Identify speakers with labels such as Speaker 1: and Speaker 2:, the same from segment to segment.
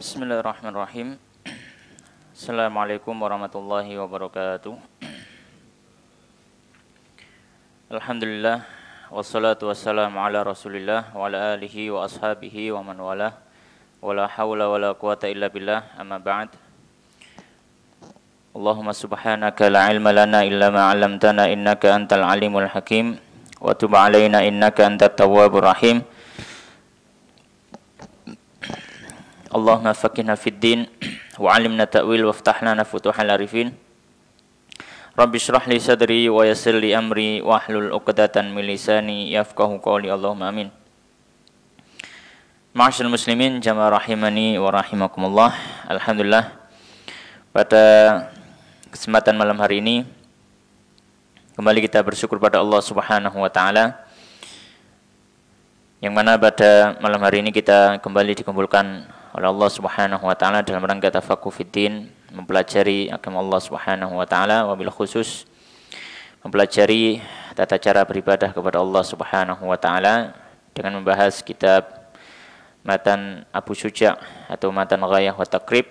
Speaker 1: Bismillahirrahmanirrahim. Assalamualaikum warahmatullahi wabarakatuh. Alhamdulillah, wassalatu wassalamu ala rasulillah wa ala alihi wa ashabihi wa man walah, wa la hawla wa la quwata illa billah, amma ba'd. Allahumma subhanaka la ilma lana illa ma 'allamtana innaka antal alimul hakim, wa tub 'alaina innaka antat tawwabur rahim. Allahumma faqihna fid din wa 'allimna ta'wil waftah lana futuhal arifin. Rabbi shrah li sadri wa yassir li amri wahlul 'uqdatan min lisani yafqahu qawli. Allahumma amin. Ma'asyiral muslimin jamaah rahimani wa rahimakumullah. Alhamdulillah, pada kesempatan malam hari ini kembali kita bersyukur pada Allah Subhanahu wa taala, yang mana pada malam hari ini kita kembali dikumpulkan oleh Allah Subhanahu wa taala dalam rangka tafaqquh fiddin, mempelajari agama Allah Subhanahu wa taala, wabil khusus mempelajari tata cara beribadah kepada Allah Subhanahu wa taala dengan membahas kitab Matan Abu Syuja' atau Matan Ghayah wa Taqrib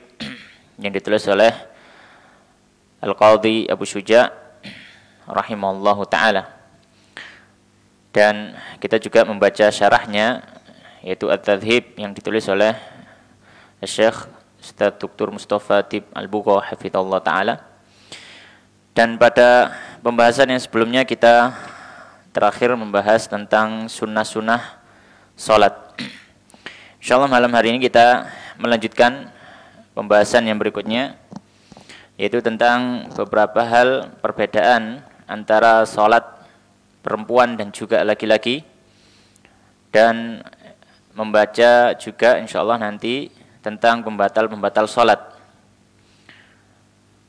Speaker 1: yang ditulis oleh Al-Qadhi Abu Syuja' rahimahullahu taala. Dan kita juga membaca syarahnya, yaitu At-Tadhhib yang ditulis oleh Syekh Ustaz Dr. Mustafa Tib Al-Bugha hafizallahu taala. Dan pada pembahasan yang sebelumnya kita terakhir membahas tentang sunnah-sunnah salat. Insyaallah malam hari ini kita melanjutkan pembahasan yang berikutnya, yaitu tentang beberapa hal perbedaan antara salat perempuan dan juga laki-laki, dan membaca juga insyaallah nanti tentang pembatal-pembatal salat.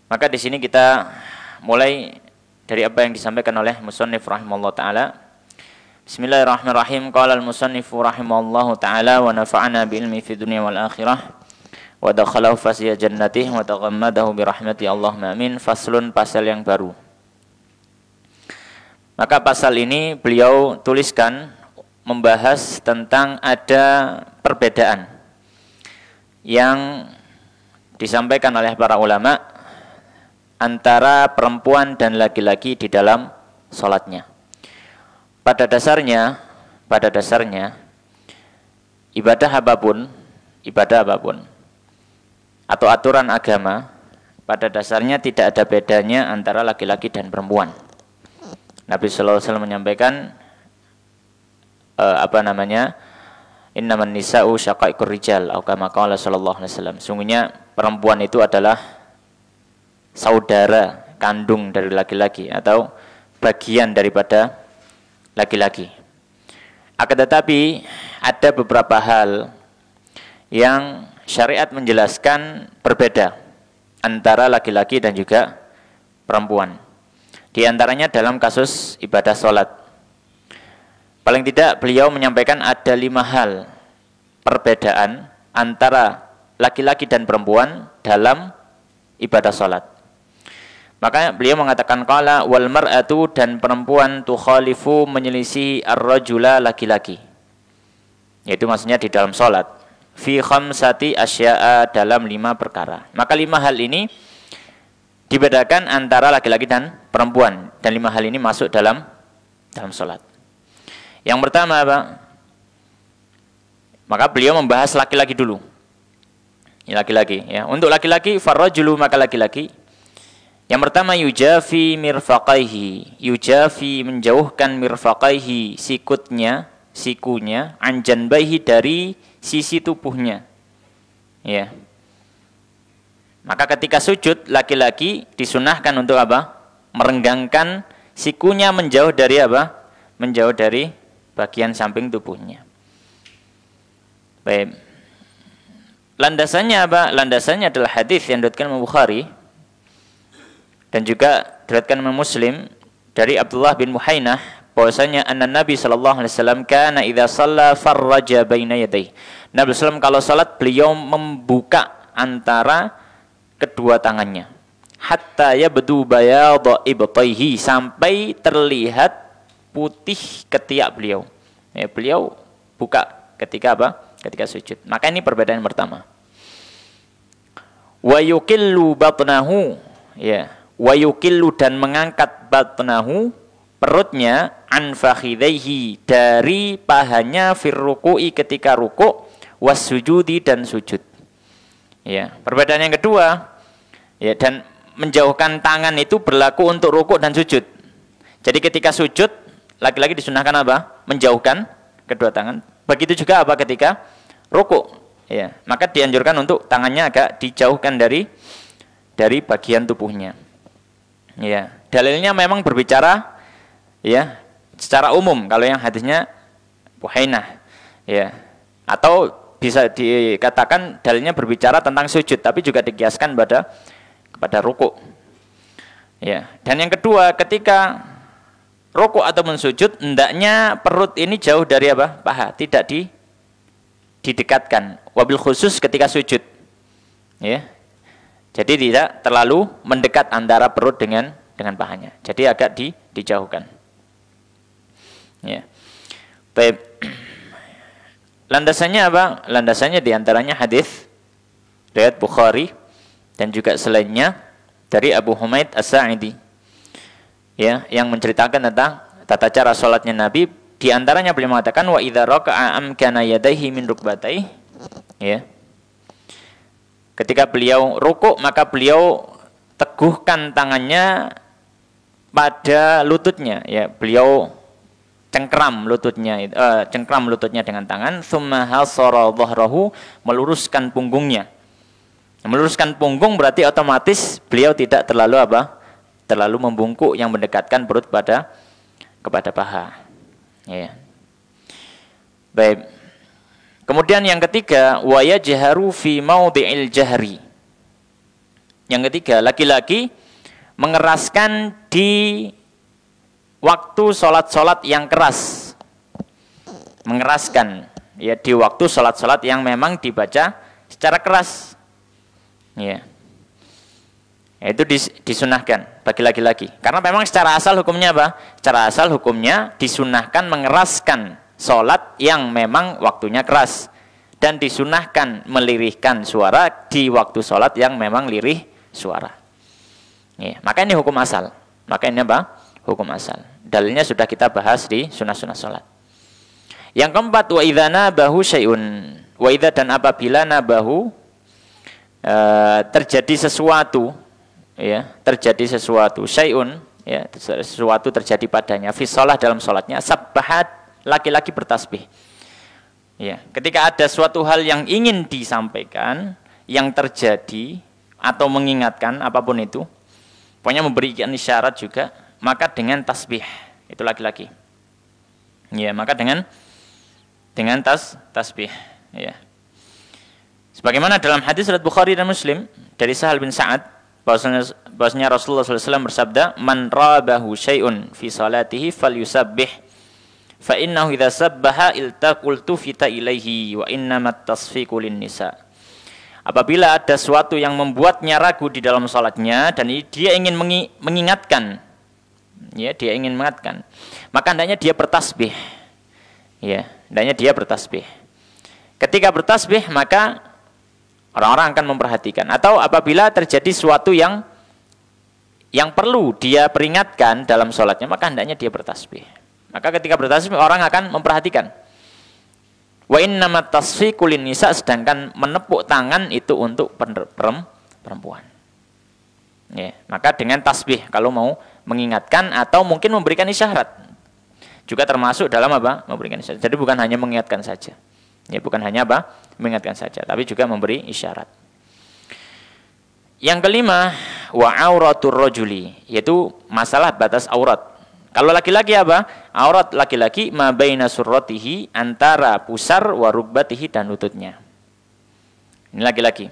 Speaker 1: Maka di sini kita mulai dari apa yang disampaikan oleh musannif rahimahullah taala. Bismillahirrahmanirrahim. Qala al-musannifu rahimahullah taala wa nafa'ana bi ilmi fid dunya wal akhirah wa dakhalahu fasiya jannatihi wa taghammadahu bi rahmati Allahumma amin. Faslun, pasal yang baru. Maka pasal ini beliau tuliskan membahas tentang ada perbedaan yang disampaikan oleh para ulama antara perempuan dan laki-laki di dalam sholatnya. Pada dasarnya ibadah apapun atau aturan agama, pada dasarnya tidak ada bedanya antara laki-laki dan perempuan. Nabi sallallahu alaihi wasallam menyampaikan innaman nisa'u syaqaiqur rijal atau kama qala sallallahu alaihi wasallam. Sungguhnya perempuan itu adalah saudara kandung dari laki-laki atau bagian daripada laki-laki. Akan tetapi ada beberapa hal yang syariat menjelaskan berbeda antara laki-laki dan juga perempuan. Di antaranya dalam kasus ibadah sholat. Paling tidak beliau menyampaikan ada 5 hal perbedaan antara laki-laki dan perempuan dalam ibadah sholat. Maka beliau mengatakan qala wal mar'atu, dan perempuan tukhalifu menyelisih ar-rajula, laki-laki. Yaitu maksudnya di dalam sholat. Fi khamsati asya'a, dalam 5 perkara. Maka 5 hal ini dibedakan antara laki-laki dan perempuan, dan 5 hal ini masuk dalam sholat. Yang pertama apa? Maka beliau membahas laki-laki dulu. Laki-laki ya. Untuk laki-laki farrajulu, maka laki-laki. Yang pertama yujafi mirfaqaihi. Yujafi, menjauhkan mirfaqaihi, sikunya, anjanbaihi, dari sisi tubuhnya. Ya. Maka ketika sujud, laki-laki disunahkan untuk apa? Merenggangkan sikunya menjauh dari apa? Menjauh dari bagian samping tubuhnya. Baik. Landasannya apa? Landasannya adalah hadis yang diriwayatkan Imam Bukhari dan juga diriwayatkan Imam Muslim dari Abdullah bin Muhainah, bahwasanya anna Nabi sallallahu alaihi wasallam kana idza shalla farraja baina yadayhi. Nabi sallallahu kalau salat beliau membuka antara kedua tangannya. Hatta yabdu bayadha ibtaihi, sampai terlihat putih ketiak beliau. Beliau buka ketika apa? Ketika sujud. Maka ini perbedaan yang pertama. wa yuqillu batnahu, ya, wa yuqillu dan mengangkat batnahu, perutnya, an fakhidaihi dari pahanya, fir ruku'i ketika ruku', was sujudi dan sujud. Ya, perbedaan yang kedua, ya, dan menjauhkan tangan itu berlaku untuk ruku' dan sujud. Jadi ketika sujud, laki-laki disunahkan apa? Menjauhkan kedua tangan. Begitu juga apa ketika ruku', ya, maka dianjurkan untuk tangannya agak dijauhkan dari bagian tubuhnya. Ya, dalilnya memang berbicara, ya, secara umum kalau yang hadisnya Buhainah, ya, atau bisa dikatakan dalilnya berbicara tentang sujud, tapi juga dikiaskan kepada ruku'. Ya, dan yang kedua, ketika ruku' ataupun sujud, hendaknya perut ini jauh dari apa? Paha, tidak didekatkan. Wabil khusus ketika sujud. Ya. Jadi tidak terlalu mendekat antara perut dengan pahanya. Jadi agak dijauhkan. Ya. Baik. Landasannya apa? Landasannya diantaranya hadis riwayat Bukhari dan juga selainnya dari Abu Humaid As-Sa'idi, ya, yang menceritakan tentang tata cara salatnya Nabi. Di antaranya beliau mengatakan wa idza raka'a amkana yadayhi min rukbatayhi, ya. Ketika beliau rukuk maka beliau teguhkan tangannya pada lututnya, ya, beliau cengkram lututnya dengan tangan, tsumma hasara dhahrahu, meluruskan punggungnya. Meluruskan punggung berarti otomatis beliau tidak terlalu apa? Terlalu membungkuk yang mendekatkan perut kepada paha. Ya. Baik. Kemudian yang ketiga, wa yajharu fi maudhi'il jahri. Yang ketiga, laki-laki mengeraskan di waktu sholat-sholat yang keras. Mengeraskan, ya, di waktu sholat-sholat yang memang dibaca secara keras. Ya. Itu disunahkan bagi laki-laki. Karena memang secara asal hukumnya apa? Secara asal hukumnya disunahkan mengeraskan sholat yang memang waktunya keras. Dan disunahkan melirihkan suara di waktu sholat yang memang lirih suara. Ya. Maka ini hukum asal. Maka ini apa? Hukum asal. Dalilnya sudah kita bahas di sunnah-sunnah sholat. Yang keempat, wa idza nabahu syai'un. Wa idza dan apabila nabahu terjadi sesuatu, ya, terjadi sesuatu syai'un, ya, sesuatu terjadi padanya fi shalah dalam salatnya, sabbahat, laki-laki bertasbih. Ya, ketika ada suatu hal yang ingin disampaikan, yang terjadi atau mengingatkan apapun itu, pokoknya memberikan isyarat juga, maka dengan tasbih, itu laki-laki. Ya, maka dengan tasbih, ya. Sebagaimana dalam hadis riwayat Bukhari dan Muslim dari Sahal bin Sa'ad, bahwasanya Rasulullah SAW bersabda, "Man rabahu syai'un fi salatihi falyusabbih, fa innahu idza sabbaha iltaqultu fita ilaihi wa innamat tasfiqu lin-nisa." Apabila ada sesuatu yang membuatnya ragu di dalam salatnya dan dia ingin mengingatkan, ya, dia ingin mengingatkan, maka hendaknya dia bertasbih. Ya, hendaknya dia bertasbih. Ketika bertasbih maka orang-orang akan memperhatikan. Atau apabila terjadi sesuatu yang perlu dia peringatkan dalam sholatnya, maka hendaknya dia bertasbih. Maka ketika bertasbih orang akan memperhatikan. Wa innamat tasfiqu lin-nisa, sedangkan menepuk tangan itu untuk perempuan. Ya, maka dengan tasbih kalau mau mengingatkan atau mungkin memberikan isyarat. Juga termasuk dalam apa? Memberikan isyarat. Jadi bukan hanya mengingatkan saja. Ya, bukan hanya apa? Mengingatkan saja, tapi juga memberi isyarat. Yang kelima, wa auratur rajuli, yaitu masalah batas aurat. Kalau laki-laki apa? Aurat laki-laki ma baina surratihi, antara pusar wa rukbatihi, dan lututnya. Ini laki-laki.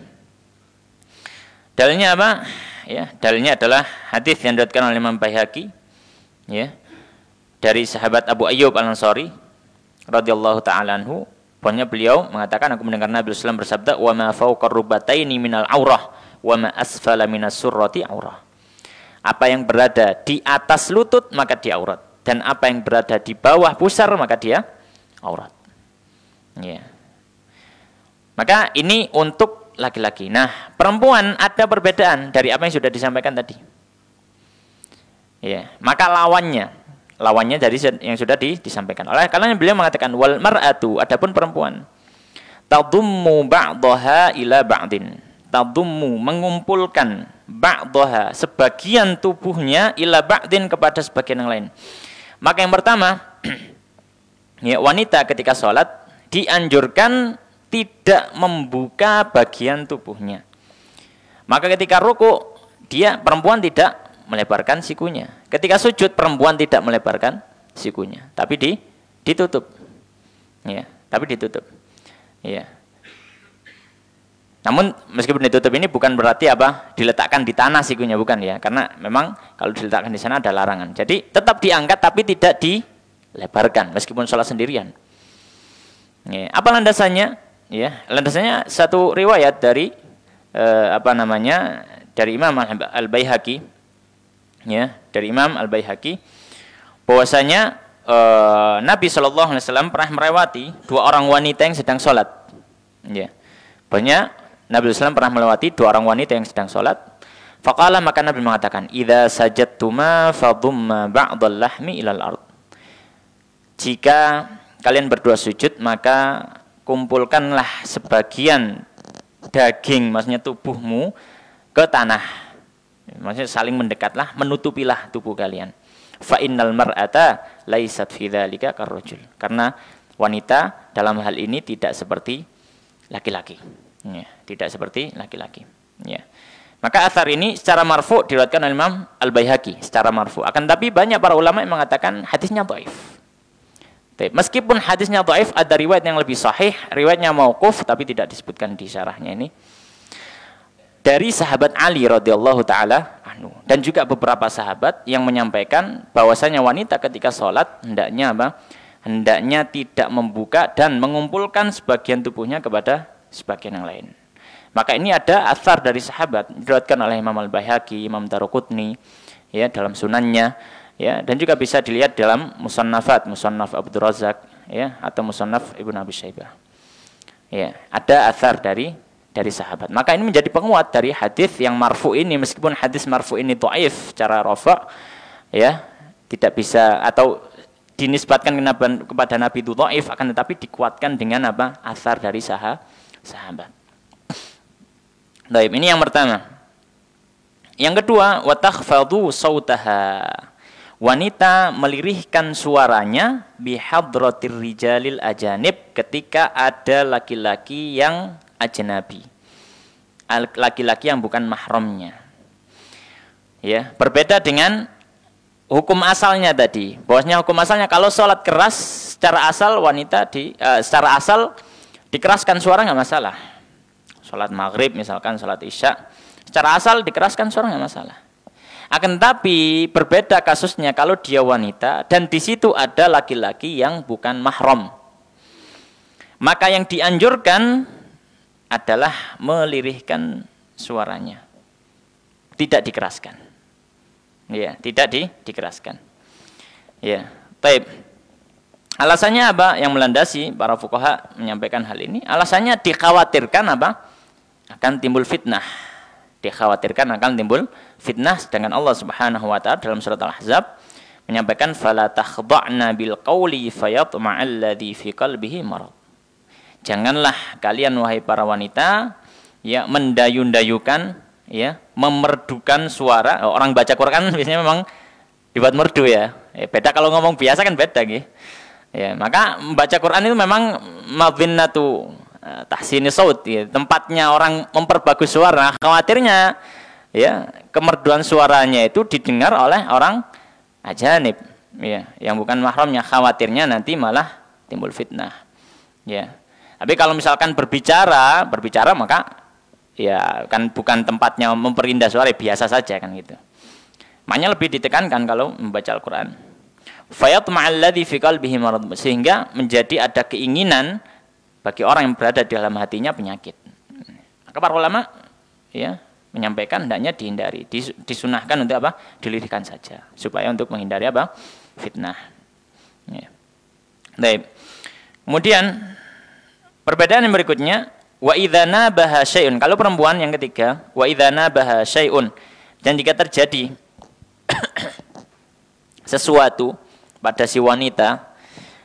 Speaker 1: Dalilnya apa? Ya, dalilnya adalah hadis yang diriwayatkan oleh Imam Baihaqi, ya, dari sahabat Abu Ayyub Al-Ansari radhiyallahu taala anhu. Pokoknya beliau mengatakan, aku mendengar Nabi SAW bersabda, wa ma fawqa rubataini minal aurah wa ma asfala minas surrati aurah. Apa yang berada di atas lutut maka dia aurat, dan apa yang berada di bawah pusar maka dia aurat. Ya. Maka ini untuk laki-laki. Nah, perempuan ada perbedaan dari apa yang sudah disampaikan tadi. Ya, maka lawannya dari yang sudah disampaikan. Oleh karena beliau mengatakan wal mar'atu, adapun perempuan tadummu ba'daha ila ba'din. Tadummu, mengumpulkan ba'daha, sebagian tubuhnya ila ba'din, kepada sebagian yang lain. Maka yang pertama, ya, wanita ketika sholat dianjurkan tidak membuka bagian tubuhnya. Maka ketika ruku, perempuan tidak melebarkan sikunya. Ketika sujud, perempuan tidak melebarkan sikunya, tapi ditutup. Ya, tapi ditutup. Ya. Namun meskipun ditutup ini bukan berarti diletakkan di tanah sikunya, bukan ya. Karena memang kalau diletakkan di sana ada larangan. Jadi tetap diangkat tapi tidak dilebarkan meskipun sholat sendirian. Ya. Apa landasannya? Ya, landasannya satu riwayat dari dari Imam Al-Baihaqi. Ya, dari Imam Al-Baihaqi, bahwasanya Nabi SAW pernah melewati dua orang wanita yang sedang sholat. Ya. Banyak Nabi SAW pernah melewati dua orang wanita yang sedang sholat. Faqala, maka Nabi mengatakan, idza sajadtuma fadumma ba'dal lahmi ilal ard. Jika kalian berdua sujud, maka kumpulkanlah sebagian daging, maksudnya tubuhmu, ke tanah. Maksudnya saling mendekatlah, menutupilah tubuh kalian. Fa innal mar'ata laisat fi dzalika karrajul. Karena wanita dalam hal ini tidak seperti laki-laki. Ya, tidak seperti laki-laki. Ya. Maka athar ini secara marfu diriwayatkan oleh Imam Al-Baihaqi secara marfu. Akan tapi banyak para ulama yang mengatakan hadisnya dhaif. Meskipun hadisnya dhaif, ada riwayat yang lebih sahih, riwayatnya mauquf tapi tidak disebutkan di syarahnya ini. Dari sahabat Ali radhiyallahu taala anhu, dan juga beberapa sahabat yang menyampaikan bahwasanya wanita ketika sholat hendaknya tidak membuka dan mengumpulkan sebagian tubuhnya kepada sebagian yang lain. Maka ini ada athar dari sahabat diriwayatkan oleh Imam Al-Baihaqi, Imam Daruqutni, ya, dalam sunannya, ya, dan juga bisa dilihat dalam Musannaf Abdul Razak, ya, atau Musannaf Ibnu Abi Syaibah. Ya, ada athar dari sahabat. Maka ini menjadi penguat dari hadis yang marfu ini, meskipun hadis marfu ini dhaif secara rafa', ya, tidak bisa atau dinisbatkan kepada Nabi itu dhaif, akan tetapi dikuatkan dengan athar dari sahabat. Baik, ini yang pertama. Yang kedua, wa takhfadu sautaha. Wanita melirihkan suaranya bihadratir rijalil ajanib, ketika ada laki-laki yang ajnabi, laki-laki yang bukan mahramnya. Ya, berbeda dengan hukum asalnya tadi. Bahwasanya hukum asalnya kalau sholat keras secara asal wanita secara asal dikeraskan suara nggak masalah. Sholat maghrib misalkan, sholat isya, secara asal dikeraskan suara nggak masalah. Akan tapi berbeda kasusnya kalau dia wanita dan di situ ada laki-laki yang bukan mahram. Maka yang dianjurkan adalah melirihkan suaranya, tidak dikeraskan. Ya, tidak dikeraskan. Ya, taib. Alasannya apa? Yang melandasi para fuqaha menyampaikan hal ini, alasannya dikhawatirkan akan timbul fitnah. Dikhawatirkan akan timbul fitnah, sedangkan Allah Subhanahu wa taala dalam surat Al-Ahzab menyampaikan fala takhda'na bil qawli fayatma'alladzi fi qalbihi marad. Janganlah kalian wahai para wanita, ya, mendayu-dayukan, ya, memerdukan suara. Orang baca Quran biasanya memang dibuat merdu, ya. Beda kalau ngomong biasa kan beda gitu. Ya, maka membaca Quran itu memang madhinnatu tahsini saut, ya, tempatnya orang memperbagus suara. Khawatirnya, ya, kemerduan suaranya itu didengar oleh orang ajanib, ya, yang bukan mahramnya. Khawatirnya nanti malah timbul fitnah. Ya. Tapi kalau misalkan berbicara maka ya kan bukan tempatnya memperindah suara, biasa saja kan gitu. Makanya lebih ditekankan kalau membaca Al-Qur'an. Fayatma'alladzi fi qalbihi marad, sehingga menjadi ada keinginan bagi orang yang berada di dalam hatinya penyakit. Maka para ulama, ya, menyampaikan hendaknya dihindari, disunahkan untuk dilirihkan saja supaya untuk menghindari fitnah. Ya. Baik. Kemudian perbedaan yang berikutnya, Wa idza nabaha syai'un. Kalau perempuan yang ketiga, wa idza nabaha syai'un. Dan jika terjadi sesuatu pada si wanita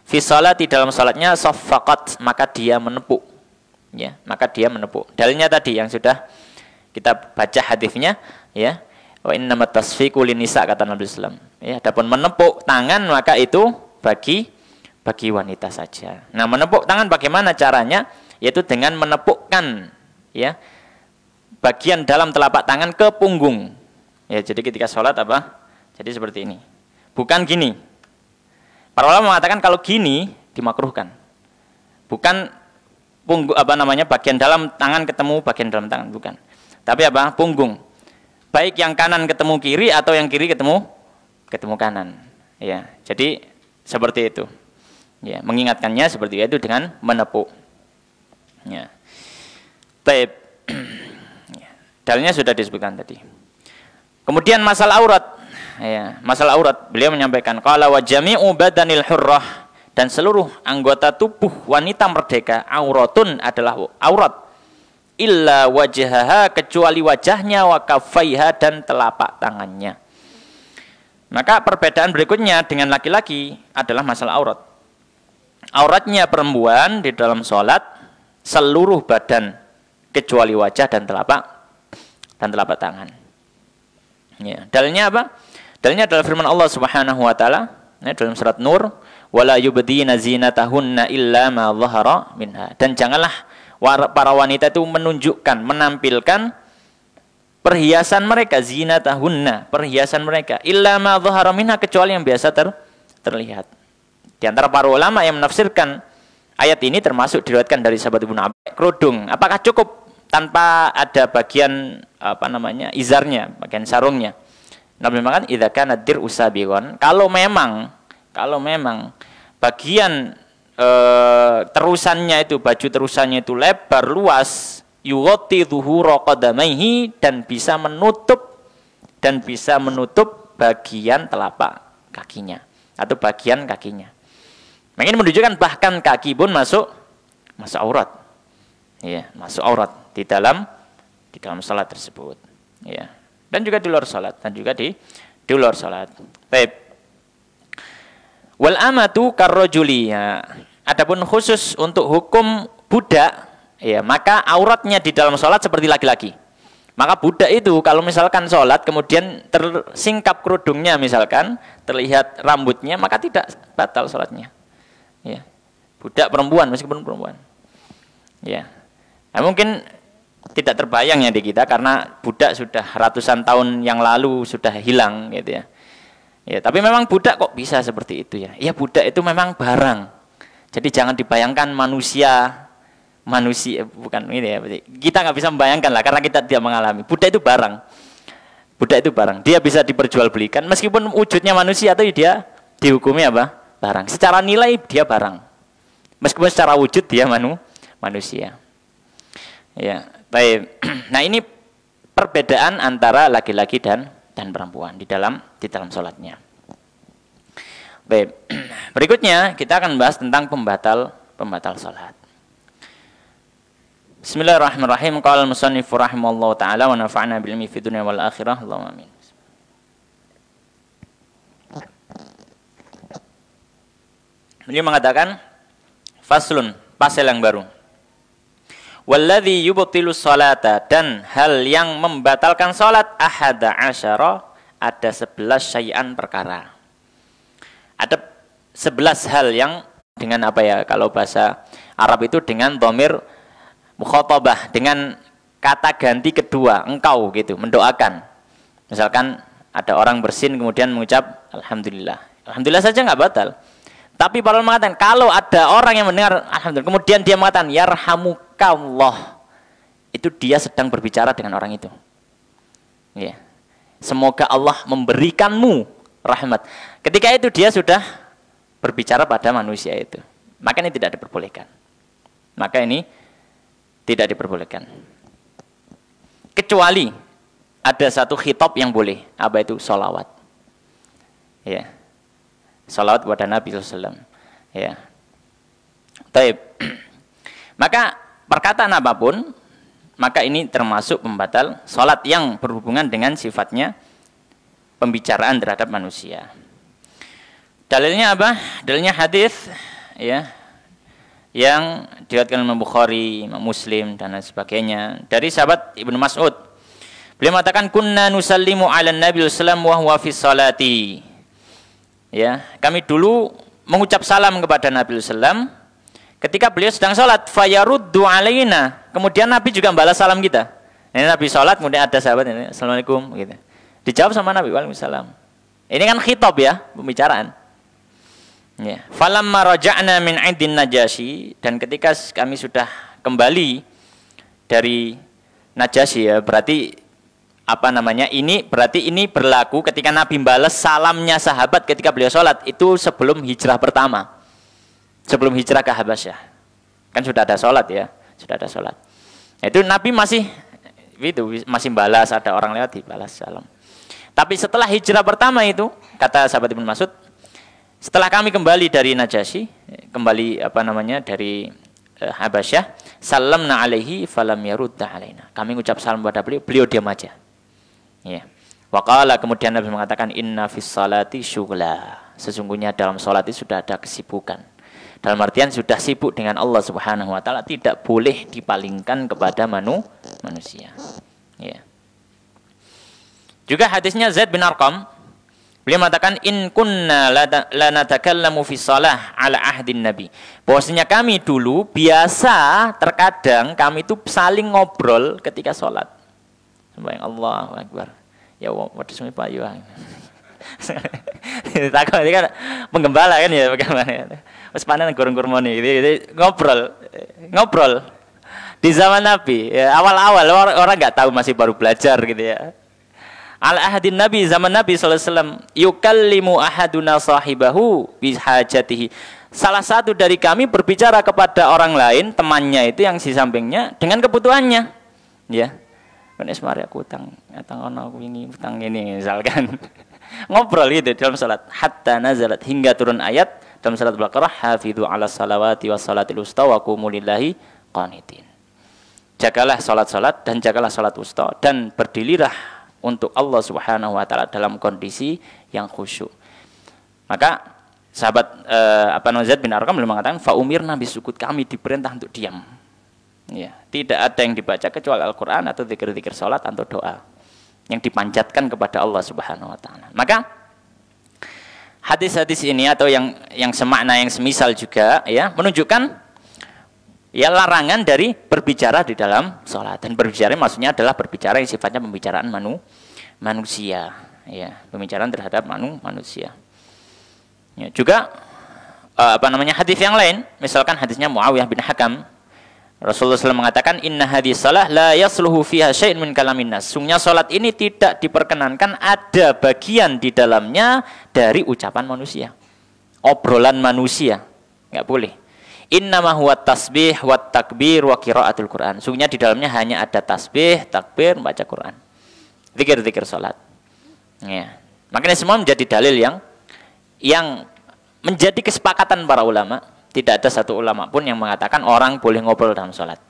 Speaker 1: fi sholati dalam salatnya saffaqat, maka dia menepuk. Ya, maka dia menepuk. Dalilnya tadi yang sudah kita baca hadisnya, ya. Wa innamat tasfiqu linisa, kata Nabi sallallahu alaihi wasallam. Ya, adapun menepuk tangan maka itu bagi wanita saja. Nah, menepuk tangan bagaimana caranya? Yaitu dengan menepukkan, ya, bagian dalam telapak tangan ke punggung. Ya, jadi ketika sholat apa? Jadi seperti ini. Bukan gini. Para ulama mengatakan kalau gini dimakruhkan. Bukan punggung bagian dalam tangan ketemu bagian dalam tangan, bukan. Tapi apa? Punggung. Baik yang kanan ketemu kiri atau yang kiri ketemu kanan. Ya, jadi seperti itu. Ya, mengingatkannya seperti itu dengan menepuk. Ya. Baik. Ya. Dalilnya sudah disebutkan tadi. Kemudian masalah aurat. Ya, masalah aurat. Beliau menyampaikan qala wa jami'u badanil hurrah, dan seluruh anggota tubuh wanita merdeka auratun adalah aurat. Illa wajhaha, kecuali wajahnya, wa kaffaiha, dan telapak tangannya. Maka perbedaan berikutnya dengan laki-laki adalah masalah aurat. Auratnya perempuan di dalam sholat seluruh badan kecuali wajah dan telapak tangan. Ya, dalilnya apa? Dalilnya adalah firman Allah Subhanahu wa taala, ya, dalam surat Nur, wala yubdina zinatahunna illa ma dhahara minha. Dan janganlah para wanita itu menunjukkan, menampilkan perhiasan mereka, zinatahunna, perhiasan mereka, illa ma dhahara minha, kecuali yang biasa terlihat. Di antara para ulama yang menafsirkan ayat ini termasuk diriwayatkan dari sahabat Ibnu Abbas, kerudung apakah cukup tanpa ada bagian izarnya, bagian sarungnya? Nabi mengatakan idza kana dir'u sabiqan, kalau memang bagian terusannya itu, baju terusannya itu lebar luas, yughatti dhuhura qadamaihi, dan bisa menutup bagian telapak kakinya atau bagian kakinya. Ini menunjukkan bahkan kaki pun masuk aurat. Ya, masuk aurat di dalam salat tersebut. Ya. Dan juga di luar salat, di luar salat. Baik. Wal amatu karrajuli. Ya. Adapun khusus untuk hukum budak, ya, maka auratnya di dalam salat seperti laki-laki. Maka budak itu kalau misalkan sholat kemudian tersingkap kerudungnya, misalkan terlihat rambutnya, maka tidak batal sholatnya. Ya, budak perempuan meskipun perempuan. Ya, nah, mungkin tidak terbayang ya di kita karena budak sudah ratusan tahun yang lalu sudah hilang, gitu ya. Ya, tapi memang budak kok bisa seperti itu ya. Ya, budak itu memang barang. Jadi jangan dibayangkan manusia bukan ini ya. Kita nggak bisa membayangkan lah karena kita tidak mengalami. Budak itu barang. Budak itu barang. Dia bisa diperjualbelikan meskipun wujudnya manusia, tapi dia dihukumi apa? Barang. Secara nilai dia barang. Meskipun secara wujud dia manusia. Ya, baik. Nah, ini perbedaan antara laki-laki dan perempuan di dalam salatnya. Baik. Berikutnya kita akan bahas tentang pembatal salat. Bismillahirrahmanirrahim. Qala al-musannif rahimallahu taala wa nafa'na bil ilmi fid dunya wal akhirah. Allahumma amin. Beliau mengatakan faslun, pasal yang baru. Walladzi yubtilu sholata, dan hal yang membatalkan salat ahada asyara, ada 11 syai'an perkara. Ada 11 hal yang dengan apa ya, kalau bahasa Arab itu dengan dhamir mukhatabah, dengan kata ganti kedua, engkau gitu, mendoakan. Misalkan ada orang bersin kemudian mengucap alhamdulillah. Alhamdulillah saja nggak batal. Tapi para ulama mengatakan kalau ada orang yang mendengar alhamdulillah kemudian dia mengatakan yarhamukallah, itu dia sedang berbicara dengan orang itu. Ya. Semoga Allah memberikanmu rahmat. Ketika itu dia sudah berbicara pada manusia itu. Maka ini tidak diperbolehkan. Kecuali ada satu khitab yang boleh, apa itu? Sholawat. Ya. Sholawat kepada Nabi SAW. Ya. Taib. Maka perkataan apapun, maka ini termasuk pembatal sholat yang berhubungan dengan sifatnya pembicaraan terhadap manusia. Dalilnya apa? Dalilnya hadis ya yang diriwayatkan Imam Bukhari, Imam Muslim dan lain sebagainya dari sahabat Ibnu Mas'ud. Beliau mengatakan kunna nusallimu 'ala Nabi sallallahu wa huwa fi sholati. Ya, kami dulu mengucap salam kepada Nabi sallam ketika beliau sedang sholat. Fayaruddu alaina. Kemudian Nabi juga balas salam kita. Ini Nabi sholat, kemudian ada sahabat ini, assalamualaikum gitu. Dijawab sama Nabi, waalaikumsalam. Ini kan khitab ya, pembicaraan. Ya. Falamma raja'na min 'indin Najasyi, dan ketika kami sudah kembali dari Najasyi ya, berarti apa namanya? Ini berarti ini berlaku ketika Nabi balas salamnya sahabat ketika beliau sholat, itu sebelum hijrah pertama. Sebelum hijrah ke Habasyah. Kan sudah ada sholat ya, sudah ada sholat. Itu Nabi masih balas, ada orang lewat dibalas salam. Tapi setelah hijrah pertama itu, kata sahabat Ibnu Mas'ud, setelah kami kembali dari Najasyi, kembali apa namanya dari Habasyah, salamna alaihi falam yarudda alaina. Kami ucap salam kepada beliau, beliau diam aja. Ya. Waqala, kemudian Nabi mengatakan inna fis salati syughla. Sesungguhnya dalam salat itu sudah ada kesibukan. Dalam artian sudah sibuk dengan Allah Subhanahu wa taala, tidak boleh dipalingkan kepada manusia. Ya. Juga hadisnya Zaid bin Arqam, beliau mengatakan in kunna la natakallamu fi shalah ala ahdin nabi. Bahwasanya kami dulu biasa terkadang kami itu saling ngobrol ketika sholat. Sembahyang Allahu Akbar. Ya waduh Pak ya. Takut ini kan penggembala kan ya bagaimana. Wes panen gurung-gurmoni gitu, ngobrol di zaman Nabi ya, awal-awal orang nggak tahu, masih baru belajar gitu ya. Al ahadin Nabi, zaman Nabi sallallahu alaihi wasallam, yukallimu ahaduna sahibahu bihajatihi. Salah satu dari kami berbicara kepada orang lain, temannya itu yang di sampingnya dengan kebutuhannya. Ya. Wes mari aku utang ono aku ini utang ini misalkan. Ngobrol gitu dalam salat. Hatta nazalat, hingga turun ayat dalam salat Al-Baqarah, hafidhu 'ala salawati was salatil wusta wa qumu lillahi qanitin. Jagalah salat-salat dan jagalah salat wusta dan berdirilah untuk Allah Subhanahu wa taala dalam kondisi yang khusyuk. Maka sahabat Zaid bin Arqam mengatakan fa umirna bisukut, kami diperintah untuk diam. Ya, tidak ada yang dibaca kecuali Al-Qur'an atau zikir-zikir salat atau doa yang dipanjatkan kepada Allah Subhanahu wa taala. Maka hadis-hadis ini atau yang semakna, yang semisal juga ya, menunjukkan ya larangan dari berbicara di dalam sholat. Dan berbicara maksudnya adalah berbicara yang sifatnya pembicaraan manusia, ya, pembicaraan terhadap manusia. Ya, juga hadis yang lain, misalkan hadisnya Muawiyah bin Hakam, Rasulullah SAW mengatakan inna hadis salah la yasluhu fiha syai'un min kalamin nas. Sungguhnya salat ini tidak diperkenankan ada bagian di dalamnya dari ucapan manusia, obrolan manusia, nggak boleh. Innama huwa tasbih wa takbir wa qiraatul Quran. Sungguhnya di dalamnya hanya ada tasbih, takbir, membaca Quran, zikir-zikir salat. Ya. Makanya semua menjadi dalil yang menjadi kesepakatan para ulama. Tidak ada satu ulama pun yang mengatakan orang boleh ngobrol dalam sholat.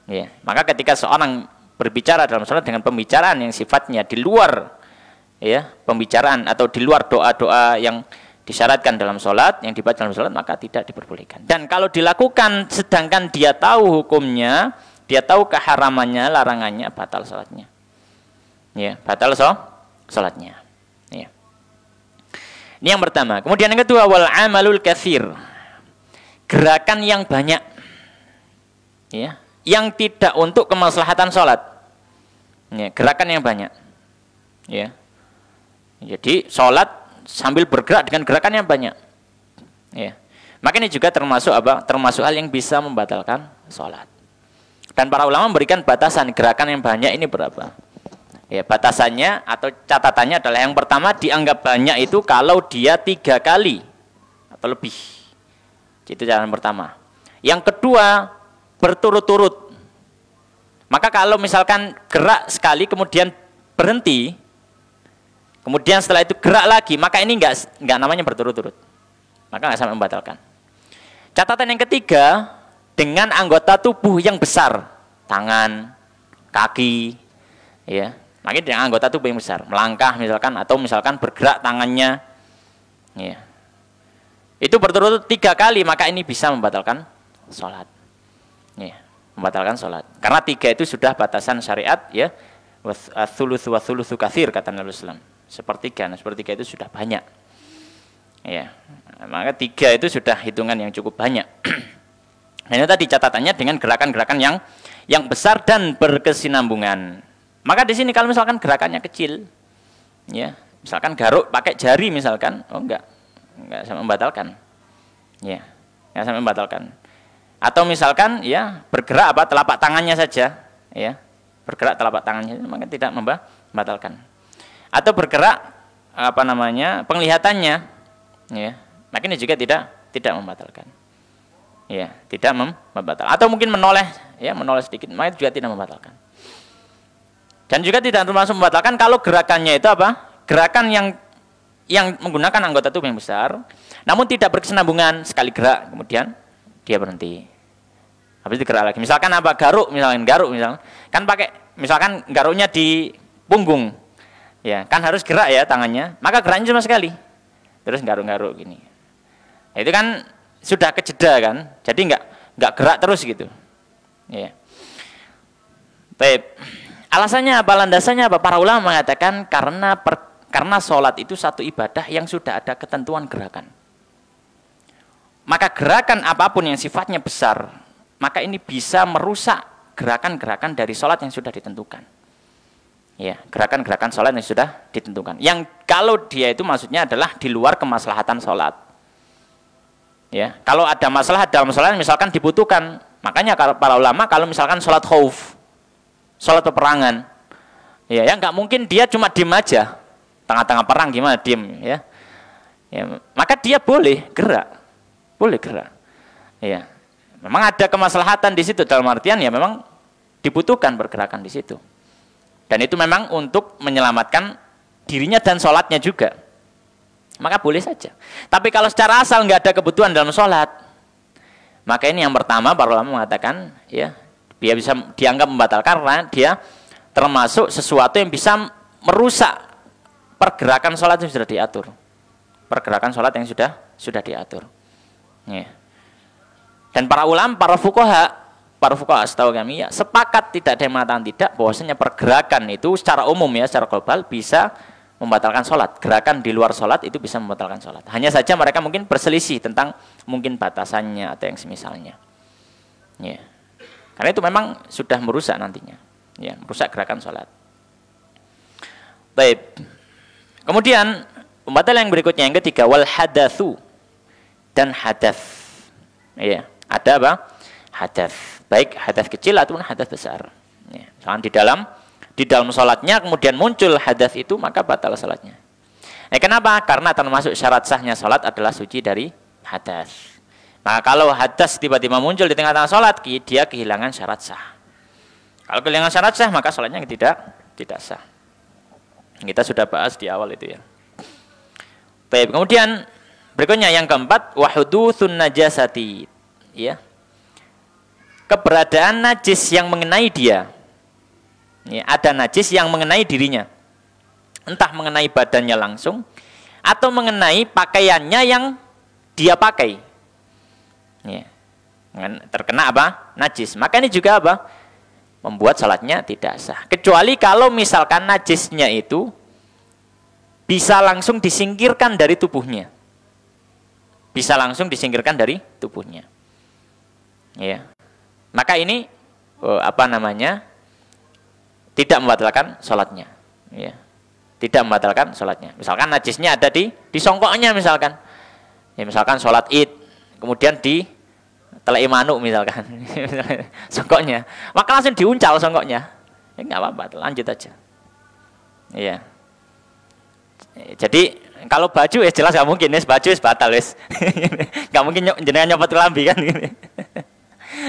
Speaker 1: Ya. Maka ketika seorang berbicara dalam sholat dengan pembicaraan yang sifatnya di luar ya, pembicaraan atau di luar doa-doa yang disyaratkan dalam sholat, yang dibaca dalam sholat, maka tidak diperbolehkan. Dan kalau dilakukan sedangkan dia tahu hukumnya, dia tahu keharamannya, larangannya, batal sholatnya. Ya, batal sholatnya. Ya. Ini yang pertama. Kemudian yang kedua, wal amalul katsir. Gerakan yang banyak, ya, yang tidak untuk kemaslahatan sholat, ya, gerakan yang banyak, ya. Jadi sholat sambil bergerak dengan gerakan yang banyak, ya. Maka ini juga termasuk apa? Termasuk hal yang bisa membatalkan sholat. Dan para ulama memberikan batasan gerakan yang banyak ini berapa? Ya, batasannya atau catatannya adalah yang pertama dianggap banyak itu kalau dia 3 kali atau lebih. Itu jalan pertama. Yang kedua, berturut-turut. Maka kalau misalkan gerak sekali kemudian berhenti, kemudian setelah itu gerak lagi, maka ini enggak namanya berturut-turut. Maka enggak sampai membatalkan. Catatan yang ketiga, dengan anggota tubuh yang besar, tangan, kaki, ya, maka dengan anggota tubuh yang besar, melangkah misalkan, atau misalkan bergerak tangannya, ya, itu berturut-turut 3 kali, maka ini bisa membatalkan sholat, ya, membatalkan sholat. Karena 3 itu sudah batasan syariat, ya, wa thulutsu katsir kata Nabi Sallam. Sepertiga, nah sepertiga itu sudah banyak, ya, maka 3 itu sudah hitungan yang cukup banyak. Ini tadi catatannya dengan gerakan-gerakan yang besar dan berkesinambungan. Maka di sini kalau misalkan gerakannya kecil, ya, misalkan garuk pakai jari misalkan, oh enggak sampai membatalkan, ya, enggak sampai membatalkan. Atau misalkan, ya, bergerak telapak tangannya saja, ya, bergerak telapak tangannya, maka tidak membatalkan. Atau bergerak penglihatannya, ya, maka ini juga tidak membatalkan. Ya, tidak membatalkan. Atau mungkin menoleh, ya, menoleh sedikit, maka juga tidak membatalkan. Dan juga tidak termasuk membatalkan kalau gerakannya itu gerakan yang menggunakan anggota tubuh yang besar, namun tidak berkesinambungan, sekali gerak kemudian dia berhenti. Habis itu gerak lagi. Misalkan garuk misalkan kan pakai, misalkan garuknya di punggung, ya, kan harus gerak ya tangannya, maka geraknya cuma sekali, terus garuk-garuk gini. Itu kan sudah kejeda kan, jadi nggak gerak terus gitu, ya. Baik, alasannya apa, landasannya apa? Para ulama mengatakan karena sholat itu satu ibadah yang sudah ada ketentuan gerakan. Maka gerakan apapun yang sifatnya besar, maka ini bisa merusak gerakan-gerakan dari sholat yang sudah ditentukan. Ya, gerakan-gerakan sholat yang sudah ditentukan. Yang kalau dia itu maksudnya adalah di luar kemaslahatan sholat. Ya, kalau ada masalah dalam sholat misalkan dibutuhkan, makanya kalau para ulama kalau misalkan sholat khauf, sholat peperangan, ya, nggak mungkin dia cuma diem aja, tengah-tengah perang gimana diem, ya, maka dia boleh gerak, ya, memang ada kemaslahatan di situ dalam artian ya memang dibutuhkan pergerakan di situ, dan itu memang untuk menyelamatkan dirinya dan sholatnya juga. Maka boleh saja. Tapi kalau secara asal nggak ada kebutuhan dalam sholat, maka ini yang pertama para ulama mengatakan, ya, dia bisa dianggap membatalkan karena dia termasuk sesuatu yang bisa merusak pergerakan sholat yang sudah diatur. Pergerakan sholat yang sudah diatur. Ya. Dan para ulama, para fuqaha setahu kami, ya, sepakat tidak ada yang mengatakan tidak, bahwasanya pergerakan itu secara umum, ya, secara global bisa membatalkan sholat. Gerakan di luar sholat itu bisa membatalkan sholat. Hanya saja mereka mungkin berselisih tentang mungkin batasannya atau yang semisalnya. Ya. Karena itu memang sudah merusak nantinya. Ya, merusak gerakan sholat. Baik. Kemudian pembatal yang berikutnya yang ketiga, wal hadatsu, dan hadas. Ya, ada apa? Hadas. Baik hadas kecil ataupun hadas besar. Ya, misalkan di dalam sholatnya kemudian muncul hadas itu, maka batal sholatnya. Kenapa? Karena termasuk syarat sahnya sholat adalah suci dari hadas. Maka kalau hadas tiba-tiba muncul di tengah-tengah sholat, dia kehilangan syarat sah. Kalau kehilangan syarat sah, maka sholatnya tidak sah. Kita sudah bahas di awal itu, ya. Baik, kemudian berikutnya yang keempat, wahudutsun najasati, ya, keberadaan najis yang mengenai dia. Ya, ada najis yang mengenai dirinya, entah mengenai badannya langsung atau mengenai pakaiannya yang dia pakai. Ya, terkena apa? Najis. Maka ini juga apa? Membuat salatnya tidak sah. Kecuali kalau misalkan najisnya itu bisa langsung disingkirkan dari tubuhnya. Bisa langsung disingkirkan dari tubuhnya. Ya. Maka ini tidak membatalkan sholatnya, ya. Tidak membatalkan sholatnya. Misalkan najisnya ada di songkoknya misalkan, ya, misalkan sholat id, kemudian di telai manuk misalkan, songkoknya, maka langsung diuncal songkoknya, ya nggak apa-apa, lanjut aja, ya. Jadi kalau baju jelas nggak mungkin, baju batal, nggak mungkin jenengan nyopot kelambi kan,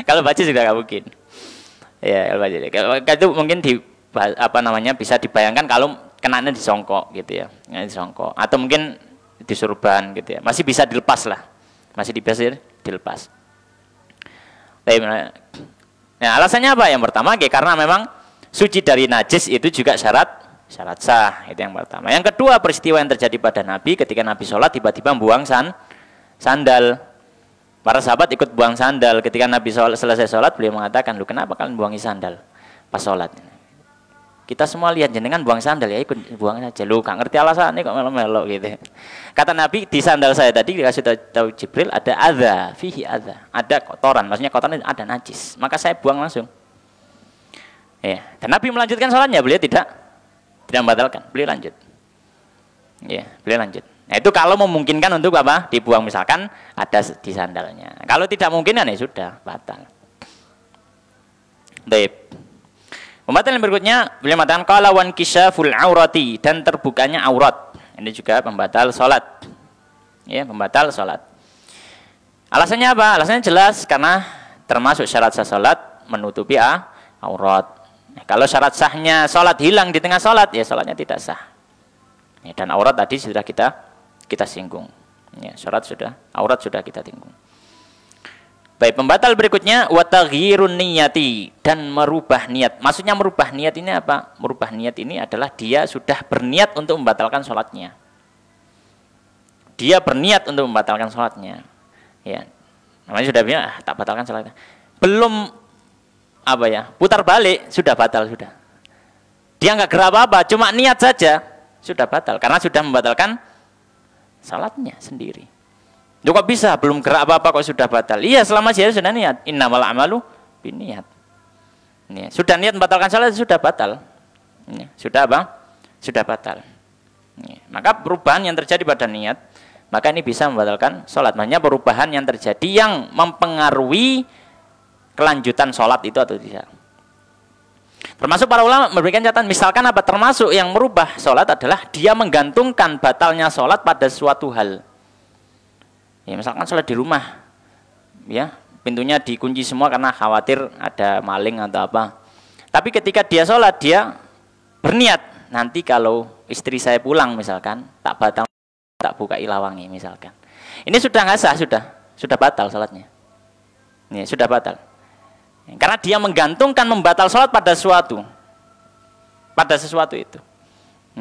Speaker 1: kalau baju juga nggak mungkin, ya. Kalau itu mungkin bisa dibayangkan kalau kenanya disongkok gitu, ya, disongkok, atau mungkin disurban gitu, ya, masih bisa dilepas lah, masih bisa dilepas. Nah, alasannya apa? Yang pertama, karena memang suci dari najis itu juga syarat sah. Itu yang pertama. Yang kedua, peristiwa yang terjadi pada Nabi ketika Nabi sholat tiba-tiba buang sandal. Para sahabat ikut buang sandal. Ketika Nabi selesai sholat, beliau mengatakan, "Lu kenapa kalian buangi sandal pas sholat?" Kita semua lihat jenengan buang sandal, ya ikut buang aja. Lu gak ngerti alasannya kok melo-melo gitu. Kata Nabi, di sandal saya tadi dikasih tahu Jibril ada adza, fihi adza. Ada kotoran, maksudnya kotoran ada najis. Maka saya buang langsung. Ya, dan Nabi melanjutkan sholatnya, beliau tidak membatalkan, beliau lanjut. Ya, beliau lanjut. Nah, itu kalau memungkinkan untuk apa? Dibuang, misalkan ada di sandalnya. Kalau tidak mungkin, ya sudah batal. Baik. Pembatalan berikutnya, beliau mengatakan qala wan kisyaful aurati, dan terbukanya aurat. Ini juga pembatal salat. Ya, pembatal salat. Alasannya apa? Alasannya jelas, karena termasuk syarat sah salat menutupi aurat. Nah, kalau syarat sahnya salat hilang di tengah salat, ya salatnya tidak sah. Ya, dan aurat tadi sudah kita singgung. Ya, aurat sudah kita singgung. Baik, pembatal berikutnya wa taghyirun niyati, dan merubah niat. Maksudnya merubah niat ini apa? Merubah niat ini adalah dia sudah berniat untuk membatalkan sholatnya. Dia berniat untuk membatalkan sholatnya. Ya, namanya sudah bilang, tak batalkan sholatnya. Belum putar balik sudah batal sudah. Dia nggak gerak apa-apa, cuma niat saja sudah batal karena sudah membatalkan sholatnya sendiri. Loh, kok bisa? Belum gerak apa-apa kok sudah batal? Iya, selama dia sudah niat. Innamal a'malu binniyat. Ini, sudah niat membatalkan salat, sudah batal. Ini, sudah apa? Sudah batal. Ini, maka perubahan yang terjadi pada niat, maka ini bisa membatalkan salat. Maksudnya perubahan yang terjadi yang mempengaruhi kelanjutan salat itu atau tidak. Termasuk para ulama memberikan catatan, misalkan apa? Termasuk yang merubah salat adalah dia menggantungkan batalnya salat pada suatu hal. Ya, misalkan sholat di rumah, ya pintunya dikunci semua karena khawatir ada maling atau apa. Tapi ketika dia sholat, dia berniat, nanti kalau istri saya pulang misalkan, tak buka ilawangi misalkan. Ini sudah nggak sah, sudah batal sholatnya. Ini sudah batal. Karena dia menggantungkan membatal sholat pada sesuatu itu.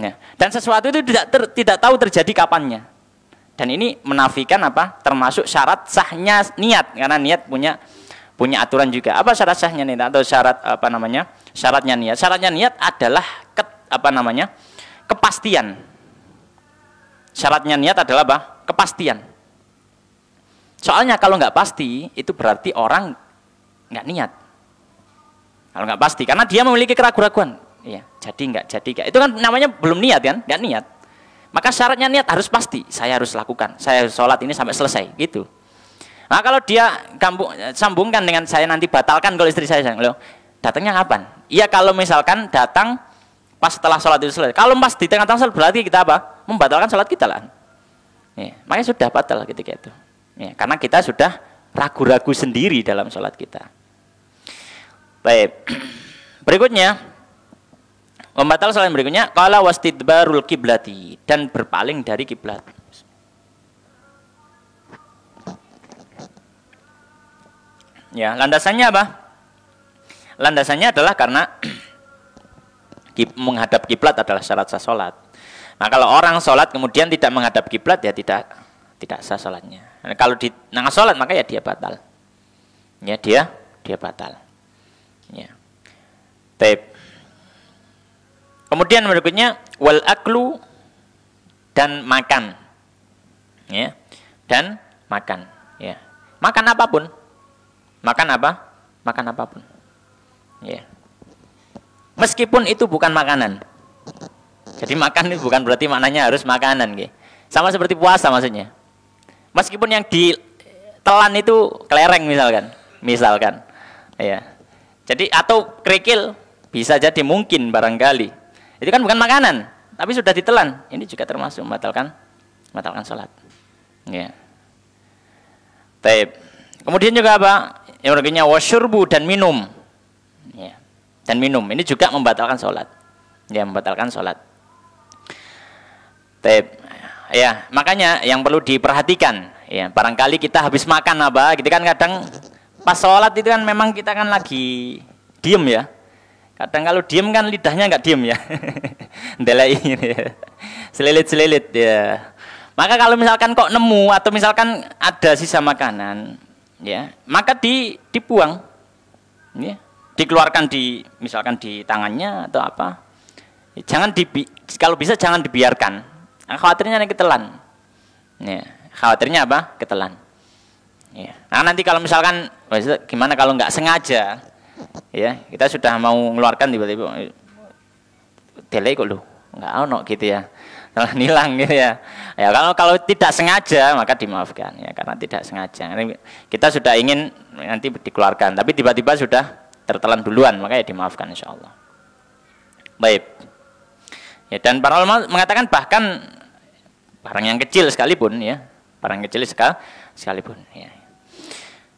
Speaker 1: Ya. Dan sesuatu itu tidak tahu terjadi kapannya. Dan ini menafikan apa? Termasuk syarat sahnya niat, karena niat punya aturan juga. Apa syarat sahnya niat atau syaratnya niat? Syaratnya niat adalah kepastian. Syaratnya niat adalah apa? Kepastian. Soalnya kalau nggak pasti, itu berarti orang nggak niat. Kalau nggak pasti, karena dia memiliki keraguan-keraguan. Iya, jadi nggak. Itu kan namanya belum niat kan? Nggak niat. Maka syaratnya niat harus pasti, saya harus lakukan, saya harus sholat ini sampai selesai, gitu. Nah, kalau dia sambungkan dengan saya nanti batalkan kalau istri saya, loh, datangnya kapan? Iya, kalau misalkan datang pas setelah sholat itu selesai. Kalau pas di tengah-tengah sholat, berarti kita apa? Membatalkan sholat kita lah. Ya, makanya sudah batal ketika itu. Ya, karena kita sudah ragu-ragu sendiri dalam sholat kita. Baik, berikutnya. Membatal sholat berikutnya, qala wastidbarul kiblati, dan berpaling dari kiblat. Ya, landasannya apa? Landasannya adalah karena menghadap kiblat adalah syarat sah sholat. Nah, kalau orang sholat kemudian tidak menghadap kiblat, ya tidak sah sholatnya. Nah, kalau di tengah sholat maka ya dia batal. Ya, dia batal. Ya. Baik. Kemudian berikutnya wal aklu, dan makan. Ya. Dan makan, ya. Makan apapun. Makan apa? Makan apapun. Ya. Meskipun itu bukan makanan. Jadi makan itu bukan berarti maknanya harus makanan, gitu. Sama seperti puasa maksudnya. Meskipun yang ditelan itu kelereng misalkan. Ya. Jadi atau kerikil bisa jadi mungkin barangkali. Itu kan bukan makanan, tapi sudah ditelan. Ini juga termasuk membatalkan sholat. Ya. Baik. Kemudian juga apa? Yang berikutnya wasyurbu, dan minum. Ya. Dan minum. Ini juga membatalkan sholat. Ya, membatalkan sholat. Baik. Ya, makanya yang perlu diperhatikan. Ya, barangkali kita habis makan apa? Gitu kan kadang pas sholat itu kan memang kita kan lagi diem ya. Kadang kalau diem kan lidahnya nggak diem ya. Ndelai ya. Selilit-selilit ya. Maka kalau misalkan kok nemu atau misalkan ada sisa makanan, ya, maka dibuang, ya, dikeluarkan misalkan di tangannya atau apa. Jangan kalau bisa jangan dibiarkan. Khawatirnya ketelan. Ya, khawatirnya apa? Ketelan. Ya. Nah, nanti kalau misalkan gimana kalau nggak sengaja, ya, kita sudah mau mengeluarkan tiba-tiba delay kok lu, nggak ono gitu ya. Hilang gitu ya. Ya kalau tidak sengaja maka dimaafkan ya, karena tidak sengaja. Kita sudah ingin nanti dikeluarkan tapi tiba-tiba sudah tertelan duluan, maka ya dimaafkan insyaallah. Baik. Ya, dan para ulama mengatakan bahkan barang yang kecil sekalipun ya, barang kecil sekalipun ya.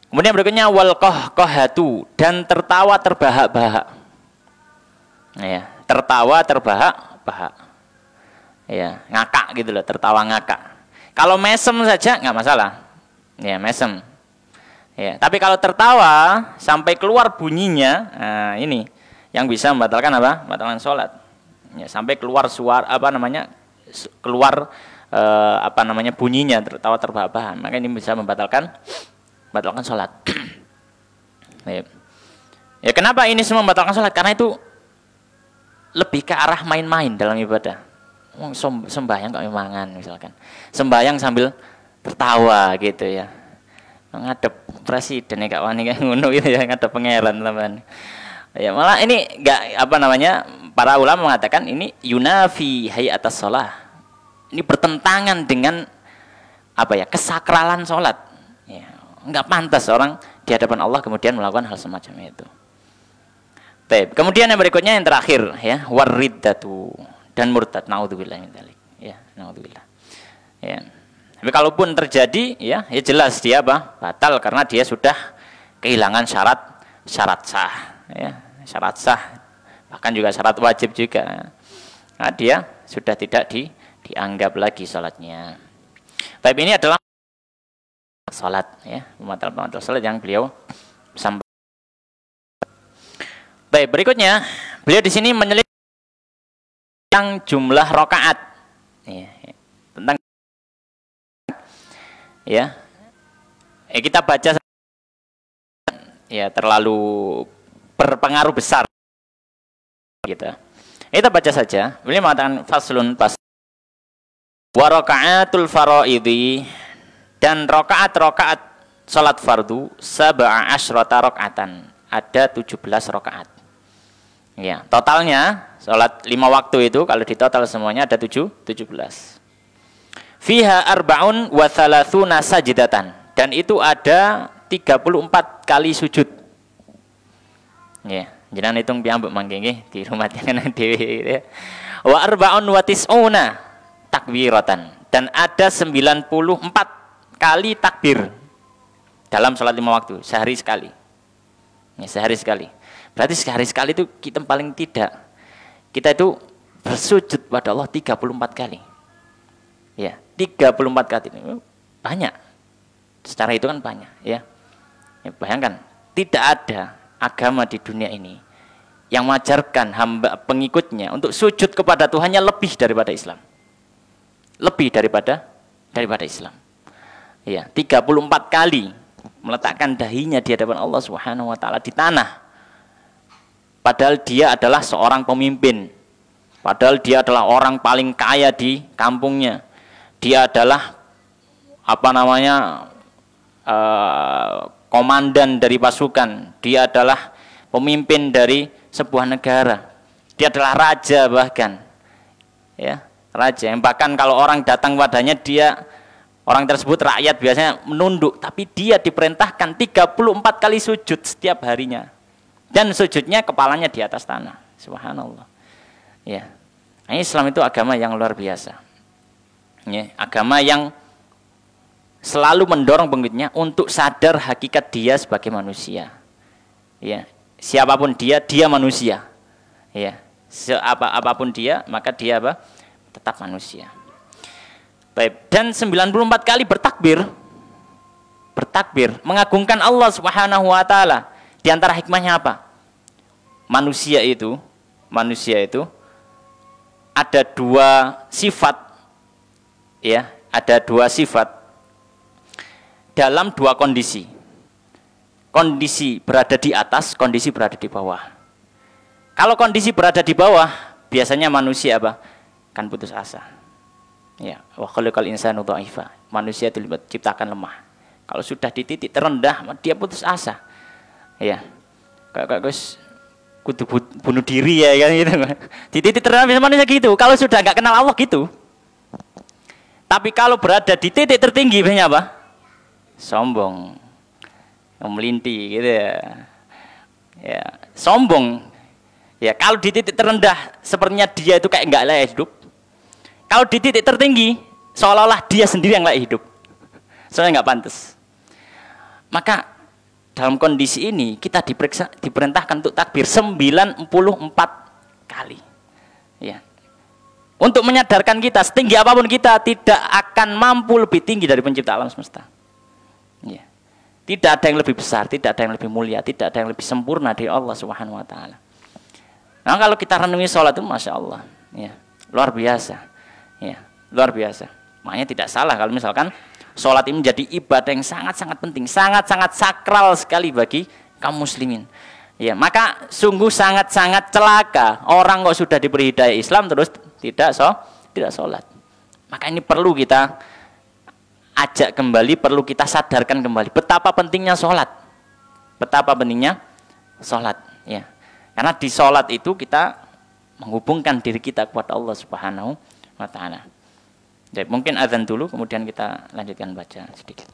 Speaker 1: Kemudian berikutnya wal qahqahatu, dan tertawa terbahak-bahak. Ya, tertawa terbahak-bahak. Ya, ngakak gitu loh, tertawa ngakak. Kalau mesem saja nggak masalah, ya mesem. Ya, tapi kalau tertawa sampai keluar bunyinya, nah ini yang bisa membatalkan apa? Membatalkan sholat. Ya, sampai keluar suara apa namanya? Keluar bunyinya, tertawa terbahak-bahak. Maka ini bisa membatalkan sholat. Ya. Ya, kenapa ini semua membatalkan sholat? Karena itu lebih ke arah main-main dalam ibadah. Sembahyang kok mangan misalkan, sembahyang sambil tertawa gitu ya, ngadep presiden ya kak wani kayak ngono gitu ya, ngadep pangeran teman. Ya malah ini enggak para ulama mengatakan ini yunafi hayatas shalah, ini bertentangan dengan kesakralan sholat. Ya, enggak pantas orang di hadapan Allah kemudian melakukan hal semacam itu. Baik, kemudian yang berikutnya yang terakhir ya, wariddatu, dan murtad, naudzubillah min dzalik. Ya, naudzubillah. Ya. Tapi kalaupun terjadi, ya jelas dia batal karena dia sudah kehilangan syarat sah, ya, syarat sah, bahkan juga syarat wajib juga. Nah, dia sudah tidak dianggap lagi salatnya. Tapi ini adalah salat, ya, pembatal salat yang beliau sampaikan. Baik, berikutnya beliau di sini menyelit tentang jumlah rakaat, ya, tentang ya, kita baca ya terlalu berpengaruh besar gitu. Kita baca saja. Beliau mengatakan faslun pas wa rakaatul faraidhi, dan rakaat salat fardu sab'a asyrata rakaatan, ada 17 rakaat. Ya, totalnya salat 5 waktu itu kalau ditotal semuanya ada 17. Fiha arba'un wa thalathuna sajdatan, dan itu ada 34 kali sujud. Ya, jenengan hitung piyambak mangke nggih di rumah jenengan dhewe ya. Wa arba'un wa tis'una takbiratan, dan ada 94 kali takbir dalam salat 5 waktu, sehari sekali. Ya, sehari sekali. Berarti sehari sekali itu kita paling tidak, kita itu bersujud pada Allah 34 kali. Ya, 34 kali. Banyak. Secara itu kan banyak, ya. Ya, bayangkan, tidak ada agama di dunia ini yang mengajarkan hamba pengikutnya untuk sujud kepada Tuhannya lebih daripada Islam. Lebih daripada Islam. Ya, 34 kali meletakkan dahinya di hadapan Allah Subhanahu wa taala di tanah. Padahal dia adalah seorang pemimpin. Padahal dia adalah orang paling kaya di kampungnya. Dia adalah komandan dari pasukan. Dia adalah pemimpin dari sebuah negara. Dia adalah raja bahkan. Ya, raja. Yang bahkan kalau orang datang padanya, orang tersebut rakyat biasanya menunduk, tapi dia diperintahkan 34 kali sujud setiap harinya. Dan sujudnya kepalanya di atas tanah. Subhanallah. Ya. Islam itu agama yang luar biasa. Ya, agama yang selalu mendorong pengikutnya untuk sadar hakikat dia sebagai manusia. Ya, siapapun dia manusia. Ya, apapun dia, maka dia tetap manusia. Baik, dan 94 kali bertakbir. bertakbir, mengagungkan Allah Subhanahu wa taala. Di antara hikmahnya apa? Manusia itu ada dua sifat, ya, ada dua sifat dalam dua kondisi. Kondisi berada di atas, kondisi berada di bawah. Kalau kondisi berada di bawah, biasanya manusia apa? Kan putus asa. Ya, wa khalaqal insanu dha'ifa. Manusia itu diciptakan lemah. Kalau sudah di titik terendah, dia putus asa. Ya. Kayak Gus kudu bunuh diri ya kan gitu. Di titik terendah biasanya manusia gitu. Kalau sudah enggak kenal Allah gitu. Tapi kalau berada di titik tertinggi biasanya apa? Sombong. Melinti gitu ya. Ya, sombong. Ya, kalau di titik terendah sepertinya dia itu kayak enggak layak hidup. Kalau di titik tertinggi seolah-olah dia sendiri yang layak hidup. Soalnya enggak pantas. Maka dalam kondisi ini kita diperintahkan untuk takbir 94 kali. Ya. Untuk menyadarkan kita setinggi apapun kita tidak akan mampu lebih tinggi dari pencipta alam semesta. Ya. Tidak ada yang lebih besar, tidak ada yang lebih mulia, tidak ada yang lebih sempurna dari Allah Subhanahu wa taala. Nah, kalau kita renungi sholat itu Masya Allah, ya, luar biasa. Ya, luar biasa. Makanya tidak salah kalau misalkan sholat ini menjadi ibadah yang sangat-sangat penting, sangat-sangat sakral sekali bagi kaum muslimin. Ya, maka sungguh sangat-sangat celaka orang kok sudah diberi hidayah Islam terus tidak sholat. Maka ini perlu kita ajak kembali, perlu kita sadarkan kembali betapa pentingnya sholat. Betapa pentingnya sholat. Ya. Karena di sholat itu kita menghubungkan diri kita kepada Allah Subhanahu wa ta'ala. Jadi mungkin azan dulu, kemudian kita lanjutkan baca sedikit.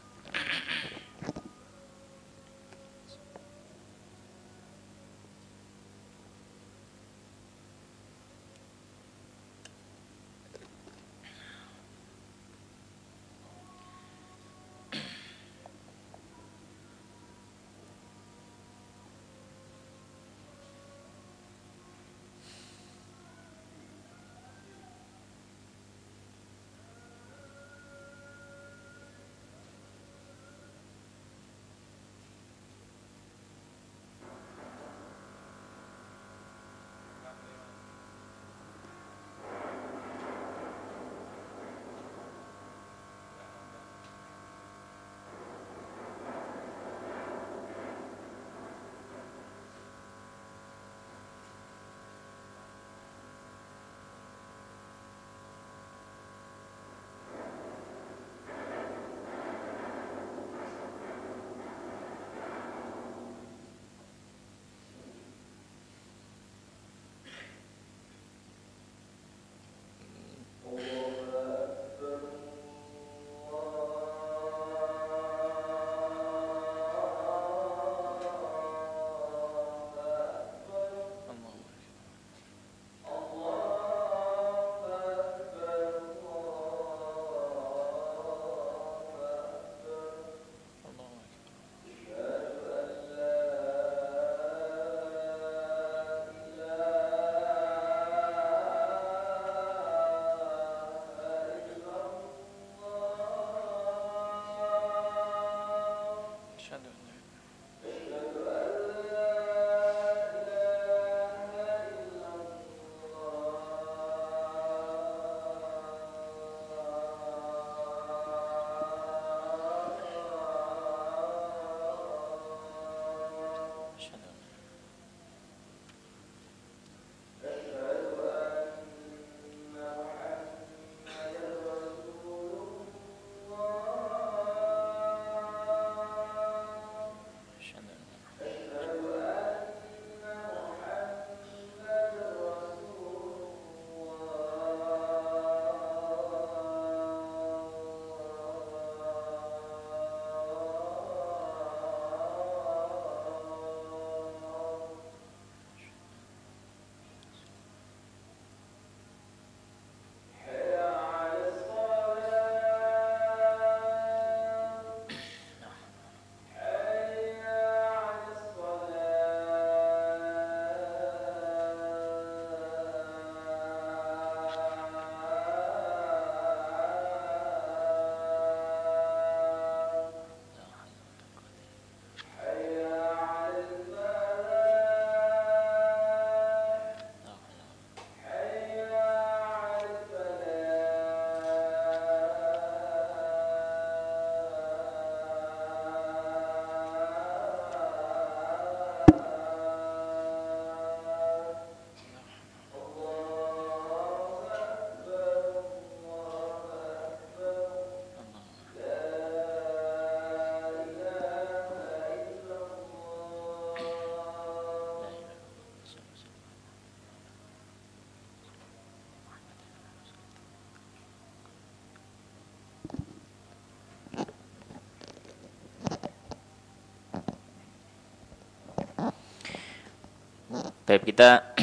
Speaker 1: Baik, kita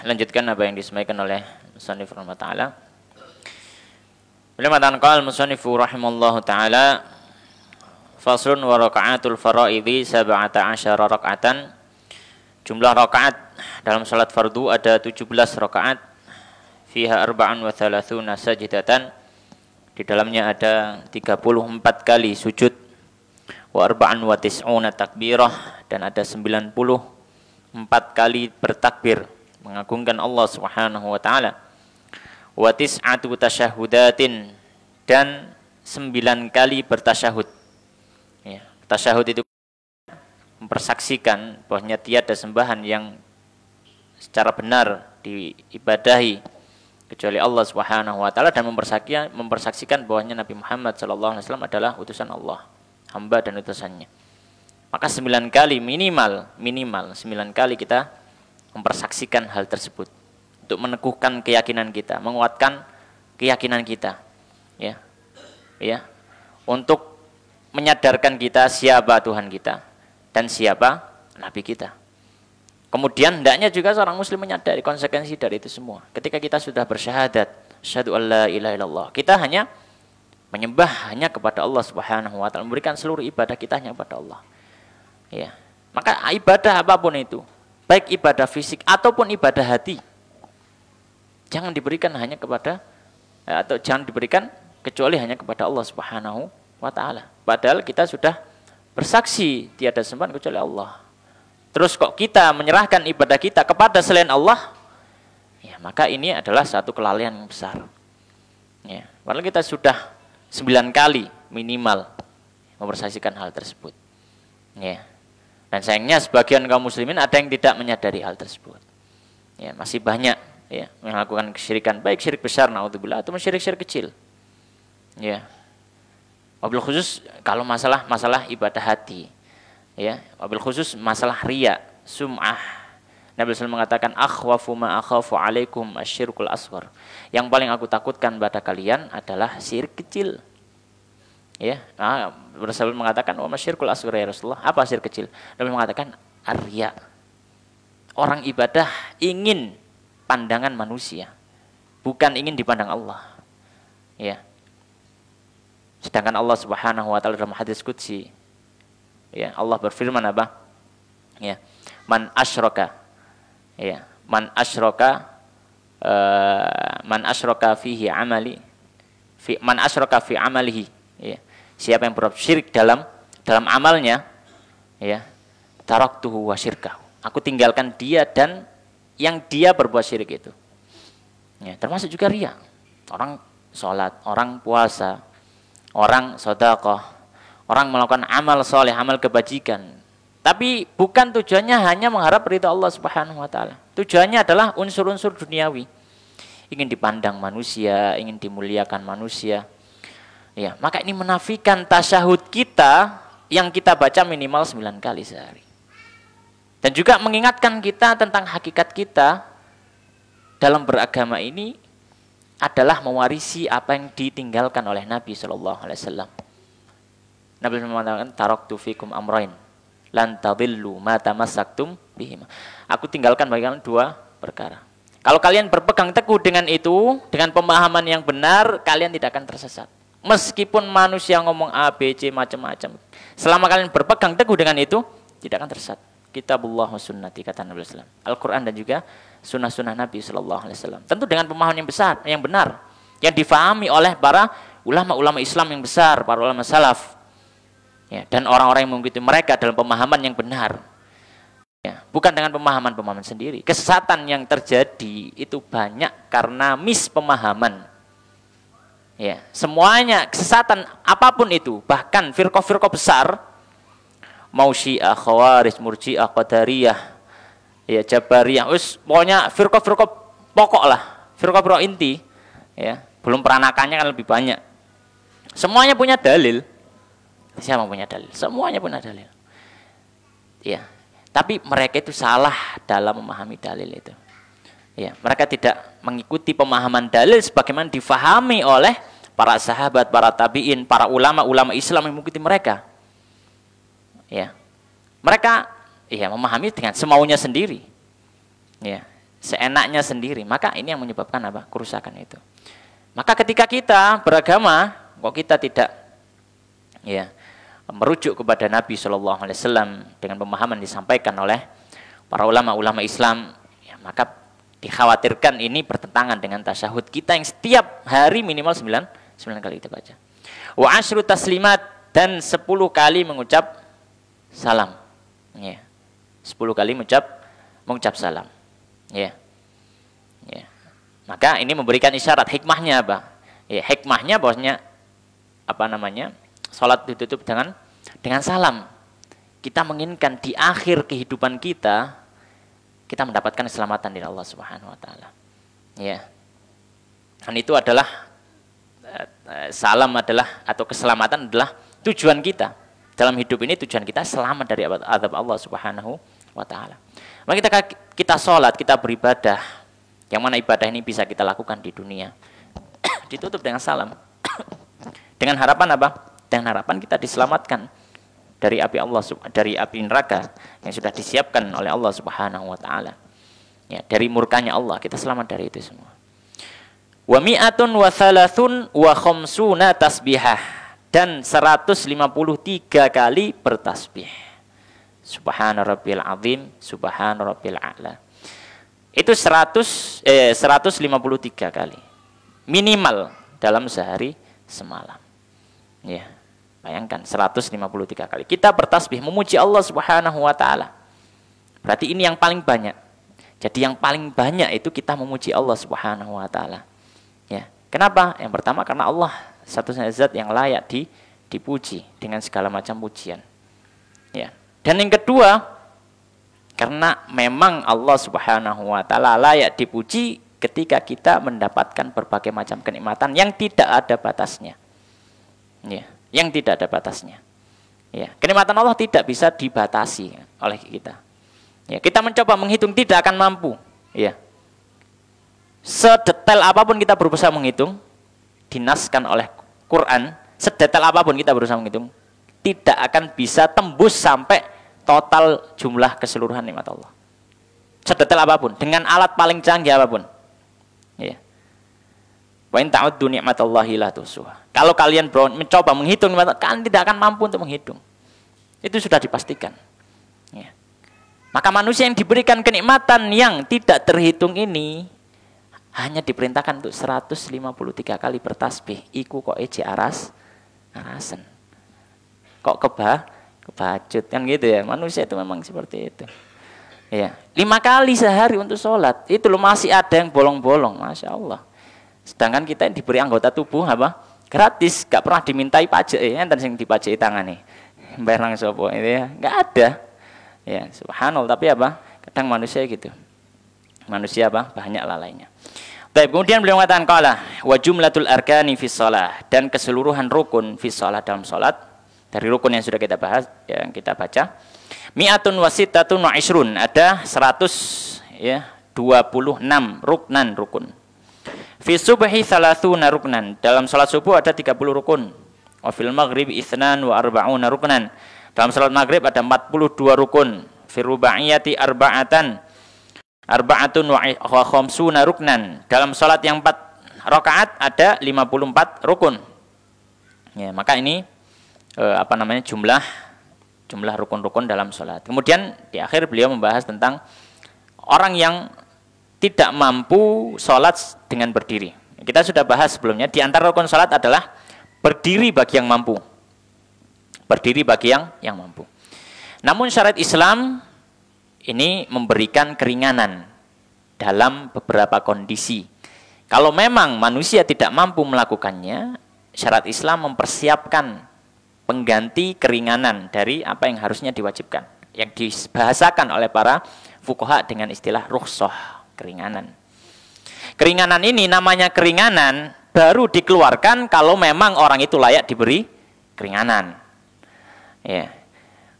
Speaker 1: lanjutkan apa yang disampaikan oleh musannif rahimahullah taala. Beliau mengatakan qala al-musannif rahimallahu taala faslun wa raka'atul faraidhi 17 raka'atan. Jumlah rakaat dalam salat fardu ada 17 rakaat. Fiha 34 sajdatan. Di dalamnya ada 34 kali sujud. Wa 94 takbirah, dan ada 94 kali bertakbir mengagungkan Allah Subhanahu wa taala. Wa tis'atu tasyahudatin, dan 9 kali bertasyahud. Ya, tasyahud itu mempersaksikan bahwasanya tiada sembahan yang secara benar diibadahi kecuali Allah Subhanahu wa taala, dan mempersaksikan bahwasanya Nabi Muhammad sallallahu alaihi wasallam adalah utusan Allah, hamba dan utusannya. Maka 9 kali minimal 9 kali kita mempersaksikan hal tersebut untuk meneguhkan keyakinan kita, menguatkan keyakinan kita, ya, untuk menyadarkan kita siapa Tuhan kita dan siapa Nabi kita. Kemudian hendaknya juga seorang muslim menyadari konsekuensi dari itu semua. Ketika kita sudah bersyahadat, asyhadu alla ilaha illallah, kita hanya menyembah hanya kepada Allah Subhanahu wa taala, memberikan seluruh ibadah kita hanya kepada Allah. Ya. Maka ibadah apapun itu, baik ibadah fisik ataupun ibadah hati, jangan diberikan hanya kepada atau jangan diberikan kecuali hanya kepada Allah Subhanahu wa taala. Padahal kita sudah bersaksi tiada sembahan kecuali Allah. Terus kok kita menyerahkan ibadah kita kepada selain Allah? Ya, maka ini adalah satu kelalaian yang besar. Ya, padahal kita sudah 9 kali minimal mempersaksikan hal tersebut. Ya. Dan sayangnya sebagian kaum muslimin ada yang tidak menyadari hal tersebut. Ya, masih banyak ya melakukan kesyirikan, baik syirik besar naudzubillah atau syirik-syirik kecil. Ya. Wabil khusus kalau masalah ibadah hati. Ya, wabil khusus masalah riya, sum'ah. Nabi SAW mengatakan akhwafu ma akhafu alaikum asyirkul asghar. Yang paling aku takutkan pada kalian adalah syirik kecil. Ya, Rasul mengatakan wa masyirkul asghar ya Rasulullah. Apa syirik kecil? Nabi mengatakan ar-riya. Orang ibadah ingin pandangan manusia, bukan ingin dipandang Allah. Ya. Sedangkan Allah Subhanahu wa taala dalam hadis qudsi, ya, Allah berfirman apa? Ya, man asyraka. Ya, man asyraka fihi amali man asyraka fi amalihi. Ya. Siapa yang berbuat syirik dalam amalnya, ya, taraktuhu wa syirkahu. Aku tinggalkan dia dan yang dia berbuat syirik itu. Ya, termasuk juga riya. Orang sholat, orang puasa, orang sedekah, orang melakukan amal soleh, amal kebajikan. Tapi bukan tujuannya hanya mengharap ridha Allah Subhanahu wa taala. Tujuannya adalah unsur-unsur duniawi. Ingin dipandang manusia, ingin dimuliakan manusia. Ya, maka ini menafikan tasyahud kita yang kita baca minimal 9 kali sehari. Dan juga mengingatkan kita tentang hakikat kita dalam beragama ini adalah mewarisi apa yang ditinggalkan oleh Nabi sallallahu alaihi wasallam. Nabi mengatakan taraktu fikum amrain lan tadillu ma tamassaktum bihima. Aku tinggalkan bagi kalian 2 perkara. Kalau kalian berpegang teguh dengan itu, dengan pemahaman yang benar, kalian tidak akan tersesat. Meskipun manusia ngomong A, B, C macam-macam, selama kalian berpegang teguh dengan itu, tidak akan tersesat. Kitabullah wa sunnati, kata Nabi sallallahu alaihi wasallam. Al-Qur'an dan juga sunnah-sunnah Nabi sallallahu alaihi wasallam. Tentu dengan pemahaman yang besar, yang benar, yang difahami oleh para ulama-ulama Islam yang besar, para ulama salaf. Ya, dan orang-orang yang mengikuti mereka dalam pemahaman yang benar. Ya, bukan dengan pemahaman-pemahaman sendiri. Kesesatan yang terjadi itu banyak karena mispemahaman. Ya, semuanya kesesatan apapun itu, bahkan firqah-firqah besar, mau Syiah, Khawarij, Murji'ah, Qadariyah, ya Jabariyah, pokoknya firqah-firqah pokok lah, firqah-firqah inti, ya, belum peranakannya kan lebih banyak. Semuanya punya dalil. Siapa punya dalil? Semuanya punya dalil. Ya, tapi mereka itu salah dalam memahami dalil itu. Ya, mereka tidak mengikuti pemahaman dalil sebagaimana difahami oleh para sahabat, para tabi'in, para ulama-ulama Islam yang mengikuti mereka. Ya. Mereka memahami dengan semaunya sendiri. Ya, seenaknya sendiri. Maka ini yang menyebabkan apa? Kerusakan itu. Maka ketika kita beragama, kok kita tidak ya merujuk kepada Nabi Shallallahu Alaihi Wasallam dengan pemahaman disampaikan oleh para ulama-ulama Islam, ya, maka dikhawatirkan ini bertentangan dengan tasyahud kita yang setiap hari minimal 9 kali kita baca. Wa asyru taslimat, dan 10 kali mengucap salam. Ya. 10 kali mengucap salam. Ya. Ya. Maka ini memberikan isyarat, hikmahnya apa? Ya, hikmahnya bahwasanya apa namanya? Salat ditutup dengan salam. Kita menginginkan di akhir kehidupan kita mendapatkan keselamatan dari Allah Subhanahu wa taala. Ya. Dan itu adalah salam adalah atau keselamatan adalah tujuan kita. Dalam hidup ini tujuan kita selamat dari azab Allah Subhanahu wa taala. Maka kita sholat, kita beribadah, yang mana ibadah ini bisa kita lakukan di dunia, ditutup dengan salam. Dengan harapan apa? Dengan harapan kita diselamatkan dari api Allah, dari api neraka yang sudah disiapkan oleh Allah Subhanahu wa taala. Ya, dari murkanya Allah, kita selamat dari itu semua. Wa mi'atun wa thalathun wa khamsuna tasbihah, dan 153 kali bertasbih. Subhana rabbil azim, subhana rabbil a'la. Itu 153 kali. Minimal dalam sehari semalam. Ya, bayangkan 153 kali. Kita bertasbih memuji Allah Subhanahu wa taala. Berarti ini yang paling banyak. Jadi yang paling banyak itu kita memuji Allah Subhanahu wa taala. Ya. Kenapa? Yang pertama karena Allah satu-satunya zat yang layak dipuji dengan segala macam pujian. Ya. Dan yang kedua, karena memang Allah Subhanahu wa taala layak dipuji ketika kita mendapatkan berbagai macam kenikmatan yang tidak ada batasnya. Ya, yang tidak ada batasnya. Ya, kenikmatan Allah tidak bisa dibatasi oleh kita. Ya, kita mencoba menghitung tidak akan mampu. Ya. Sedetail apapun kita berusaha menghitung, dinaskan oleh Quran, sedetail apapun kita berusaha menghitung, tidak akan bisa tembus sampai total jumlah keseluruhan nikmat Allah. Sedetail apapun, dengan alat paling canggih apapun. Ya. Wa in ta'uddu ni'matallahi la tuhsuha. Kalau kalian mencoba menghitung nikmat, kalian tidak akan mampu untuk menghitung. Itu sudah dipastikan. Ya. Maka manusia yang diberikan kenikmatan yang tidak terhitung ini hanya diperintahkan untuk 153 kali bertasbih. Iku kok eje arasen. Kok kebacut kan gitu ya. Manusia itu memang seperti itu. Ya, 5 kali sehari untuk sholat. Itu loh masih ada yang bolong-bolong, Masya Allah. Sedangkan kita yang diberi anggota tubuh apa? Gratis, gak pernah dimintai pajak ya. Enten sing dipajaki tangan nih. Bayar nang sapa itu ya. Gak ada. Ya, subhanallah. Tapi apa? Kadang manusia gitu. Manusia apa? Banyak lalainya. Baik, kemudian beliau mengatakan qala wa jumlatul arkani fi shalah, dan keseluruhan rukun fi shalah dalam salat, dari rukun yang sudah kita bahas, yang kita baca, mi'atun wa sittatun wa ishrun, ada 100 ya 26 rukun. Fi subhi 30 ruknan, dalam salat subuh ada 30 rukun. Wa fil maghrib itsnan wa arba'una ruknan, dalam salat maghrib ada 42 rukun. Fi rubaiyati arba'atun wa khamsuna ruknan, dalam salat yang 4 rakaat ada 54 rukun. Ya, maka ini jumlah rukun-rukun dalam salat. Kemudian di akhir beliau membahas tentang orang yang tidak mampu salat dengan berdiri. Kita sudah bahas sebelumnya, di antara rukun salat adalah berdiri bagi yang mampu. Berdiri bagi yang mampu. Namun syariat Islam ini memberikan keringanan dalam beberapa kondisi. Kalau memang manusia tidak mampu melakukannya, syariat Islam mempersiapkan pengganti keringanan dari apa yang harusnya diwajibkan, yang dibahasakan oleh para fuqaha dengan istilah rukhsah, keringanan. Keringanan ini namanya keringanan baru dikeluarkan kalau memang orang itu layak diberi keringanan. Ya.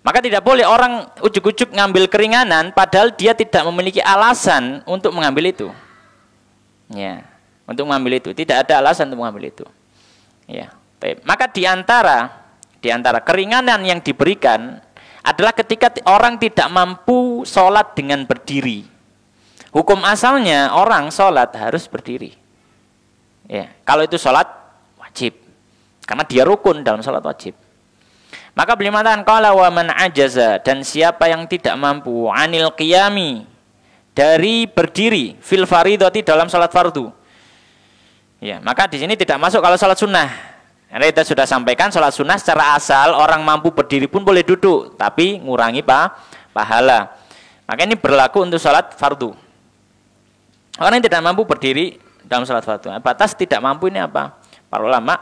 Speaker 1: Maka tidak boleh orang ujuk-ujuk ngambil keringanan padahal dia tidak memiliki alasan untuk mengambil itu. Ya, untuk mengambil itu tidak ada alasan untuk mengambil itu. Ya, baik. Maka di antara keringanan yang diberikan adalah ketika orang tidak mampu sholat dengan berdiri. Hukum asalnya orang sholat harus berdiri. Ya, kalau itu sholat wajib, karena dia rukun dalam sholat wajib. Maka beliau mengatakan qala wa man ajaza, dan siapa yang tidak mampu anil qiyami, dari berdiri fil faridati dalam sholat fardu. Ya, maka di sini tidak masuk kalau sholat sunnah. Karena kita sudah sampaikan sholat sunnah secara asal orang mampu berdiri pun boleh duduk, tapi ngurangi pahala. Maka ini berlaku untuk sholat fardu. Orang yang tidak mampu berdiri dalam sholat fardu. Batas tidak mampu ini apa? Para ulama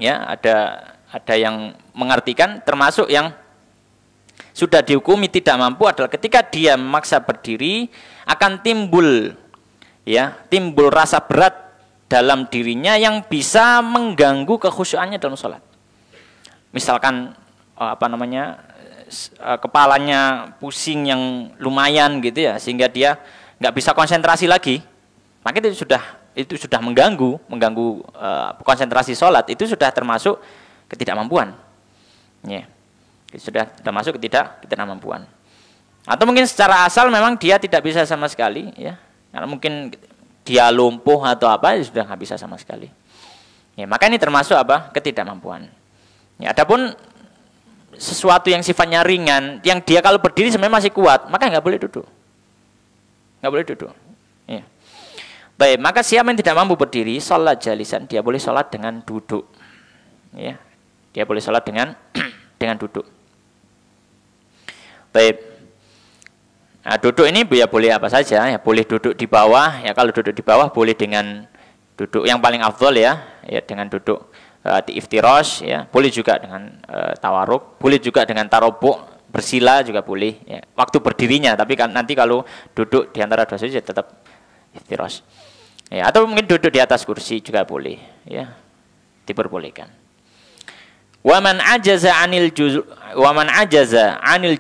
Speaker 1: ya ada yang mengartikan termasuk yang sudah dihukumi tidak mampu adalah ketika dia memaksa berdiri akan timbul rasa berat dalam dirinya yang bisa mengganggu kekhusyuannya dalam sholat. Misalkan kepalanya pusing yang lumayan gitu ya, sehingga dia nggak bisa konsentrasi lagi, maka itu sudah mengganggu konsentrasi sholat, itu sudah termasuk ketidakmampuan. Ya, sudah termasuk ketidakmampuan. Atau mungkin secara asal memang dia tidak bisa sama sekali, ya, karena mungkin dia lumpuh atau apa, sudah nggak bisa sama sekali. Ya, maka ini termasuk apa? Ketidakmampuan. Ya, adapun sesuatu yang sifatnya ringan, yang dia kalau berdiri sebenarnya masih kuat, maka nggak boleh duduk. Nggak boleh duduk. Ya. Baik, maka siapa yang tidak mampu berdiri, sholat jalisan, dia boleh sholat dengan duduk. Ya, dia boleh sholat dengan dengan duduk. Baik. Nah, duduk ini ya boleh apa saja, ya boleh duduk di bawah, ya kalau duduk di bawah boleh dengan duduk yang paling afdol ya dengan duduk di iftirash, ya, boleh juga dengan tawaruk, boleh juga dengan tarobuk, bersila juga boleh, ya. Waktu berdirinya, tapi kan nanti kalau duduk di antara dua sujud tetap iftirash. Ya, atau mungkin duduk di atas kursi juga boleh, ya. Diperbolehkan. Waman ajaza anil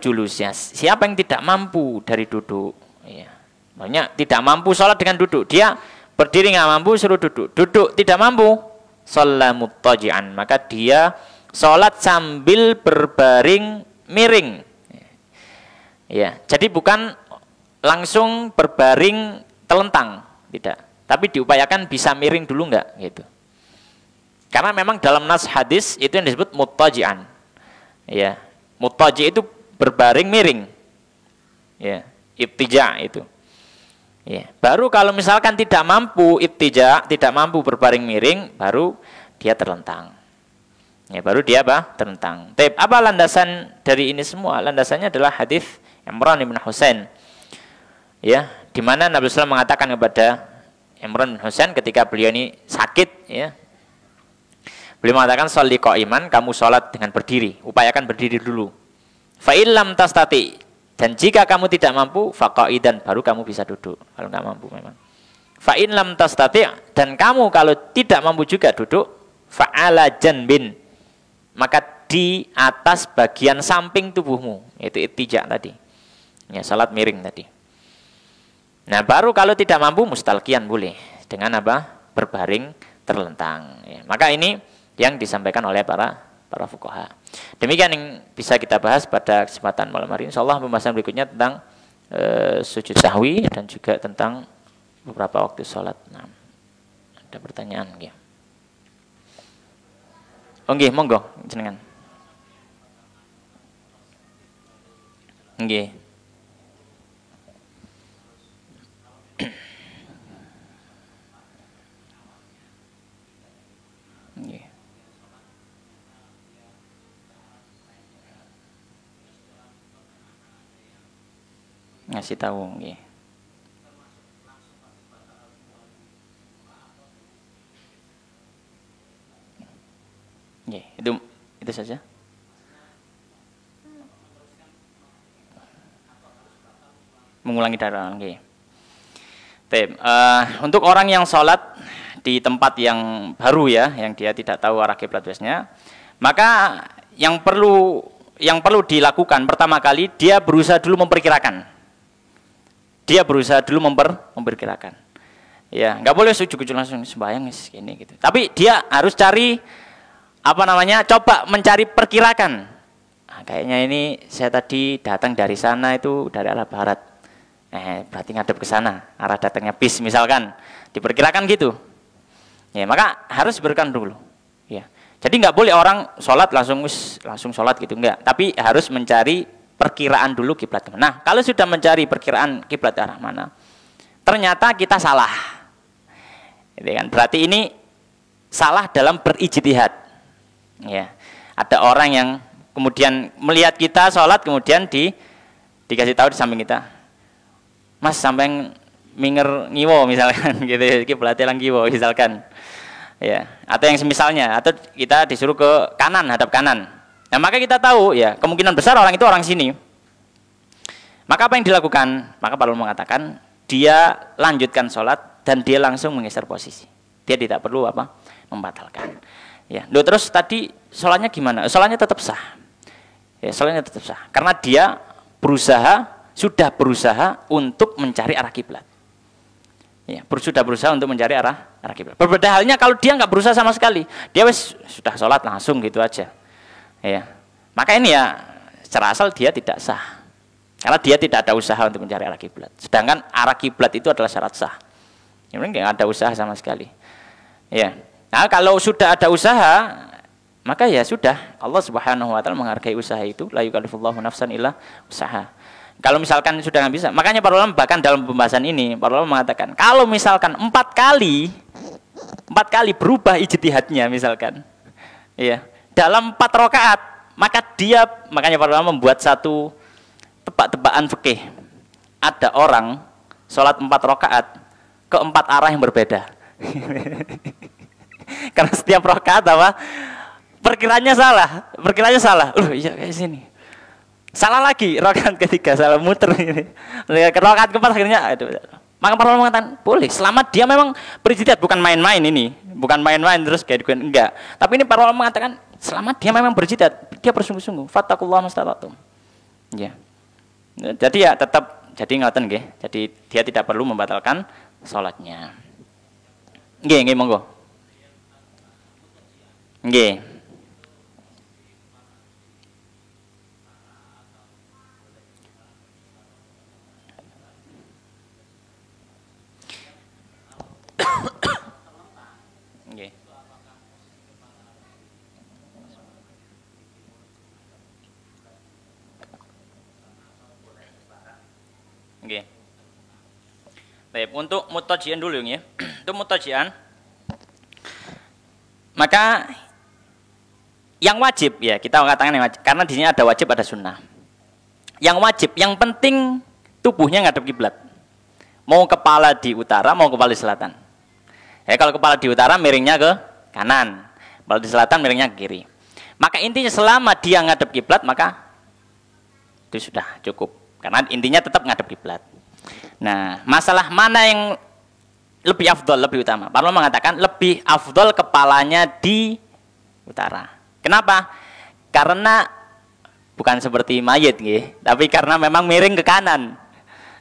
Speaker 1: julus, ya. Siapa yang tidak mampu dari duduk, ya. Makanya tidak mampu sholat dengan duduk, dia berdiri nggak mampu suruh duduk, duduk tidak mampu, sholat muttaji'an, maka dia sholat sambil berbaring miring. Ya, jadi bukan langsung berbaring telentang, tidak. Tapi diupayakan bisa miring dulu enggak, gitu. Karena memang dalam nas hadis itu yang disebut muttaji'an. Ya, muttaji' itu berbaring miring. Ya, ittija' itu. Ya, baru kalau misalkan tidak mampu ittija', tidak mampu berbaring miring, baru dia terlentang. Ya, baru dia terlentang. Tapi apa landasan dari ini semua? Landasannya adalah hadis Imran bin Husain. Ya, di mana Nabi SAW mengatakan kepada Imran bin Husain ketika beliau ini sakit, ya. Beliau mengatakan sholli qa'iman, kamu sholat dengan berdiri, upayakan berdiri dulu. Fa illam tastati, dan jika kamu tidak mampu, faqa'idan, baru kamu bisa duduk. Kalau nggak mampu memang. Fa in lam tastati, dan kamu kalau tidak mampu juga duduk, fa'ala janbin, maka di atas bagian samping tubuhmu, yaitu ittija' tadi. Ya, salat miring tadi. Nah, baru kalau tidak mampu mustalqiyan boleh dengan apa? Berbaring terlentang. Ya, maka ini yang disampaikan oleh para fuqaha. Demikian yang bisa kita bahas pada kesempatan malam hari ini. Insyaallah pembahasan berikutnya tentang sujud sahwi dan juga tentang beberapa waktu sholat. Nah, ada pertanyaan nggih? Oh nggih, monggo jenengan. Nggih. Nggih. Ngasih tahu nggih. Nggih, itu saja. Mengulangi darah, nggih. Untuk orang yang sholat di tempat yang baru ya, yang dia tidak tahu arah kiblat biasanya, maka yang perlu dilakukan pertama kali dia berusaha dulu memperkirakan. Dia berusaha dulu memperkirakan. Ya, nggak boleh sujud langsung sembahyang ini gitu. Tapi dia harus cari coba mencari perkirakan. Nah, kayaknya ini saya tadi datang dari sana itu dari arah barat. berarti ngadep ke sana, arah datangnya bis misalkan, diperkirakan gitu. Ya, maka harus berkan dulu. Ya. Jadi nggak boleh orang sholat langsung sholat gitu, enggak. Tapi harus mencari perkiraan dulu kiblat kemana. Nah, kalau sudah mencari perkiraan kiblat arah mana, ternyata kita salah. Gitu kan? Berarti ini salah dalam berijtihad. Ya. Ada orang yang kemudian melihat kita sholat, kemudian dikasih tahu di samping kita, Mas sampai minger ngiwo misalkan gitu, kiblatnya lang ngiwo misalkan. Ya, atau yang semisalnya, atau kita disuruh ke kanan, hadap kanan. Nah, maka kita tahu ya, kemungkinan besar orang itu orang sini. Maka apa yang dilakukan? Maka para ulama mengatakan dia lanjutkan sholat dan dia langsung menggeser posisi. Dia tidak perlu apa? Membatalkan. Ya, loh, terus tadi sholatnya gimana? Sholatnya tetap sah. Ya, sholatnya tetap sah. Karena dia sudah berusaha untuk mencari arah kiblat. Ya, sudah berusaha untuk mencari arah kiblat. Berbeda halnya kalau dia nggak berusaha sama sekali, dia sudah sholat langsung gitu aja. Ya, maka ini ya secara asal dia tidak sah, karena dia tidak ada usaha untuk mencari arah kiblat. Sedangkan arah kiblat itu adalah syarat sah. Yang nggak ada usaha sama sekali. Ya, nah kalau sudah ada usaha, maka ya sudah, Allah Subhanahu Wa Taala menghargai usaha itu. La yukallifullahu nafsan illa usaha. Kalau misalkan sudah nggak bisa, makanya para ulama bahkan dalam pembahasan ini, para ulama mengatakan kalau misalkan 4 kali berubah ijtihadnya misalkan, ya dalam 4 rakaat, makanya para ulama membuat satu tebak-tebakan fikih. Ada orang sholat 4 rakaat ke 4 arah yang berbeda, karena setiap rakaat apa? Perkiranya salah. Iya kayak sini. Salah lagi, rakaat ketiga salah muter ini. Rakaat keempat akhirnya maka para ulama mengatakan boleh selama dia memang berijtihad, bukan main-main ini. Bukan main-main terus kayak enggak. Tapi ini para ulama mengatakan selama dia memang berijtihad, dia bersungguh-sungguh. Fattaqullaha mastata'tum. Ya. Jadi ya tetap jadi ngoten nggih. Jadi dia tidak perlu membatalkan salatnya. Nggih, monggo. Nggih. Nggih. Nggih. Baik, untuk mutajian dulu ya. Untuk mutajian, maka yang wajib ya, kita katakan yang wajib, karena di sini ada wajib ada sunnah. Yang wajib, yang penting tubuhnya ngadep kiblat. Mau kepala di utara, mau kepala di selatan. Ya, kalau kepala di utara miringnya ke kanan, kepala di selatan miringnya ke kiri. Maka intinya selama dia ngadep kiblat maka itu sudah cukup. Karena intinya tetap ngadep kiblat. Nah, masalah mana yang lebih afdol, lebih utama? Para ulama mengatakan lebih afdol kepalanya di utara. Kenapa? Karena bukan seperti mayit, tapi karena memang miring ke kanan.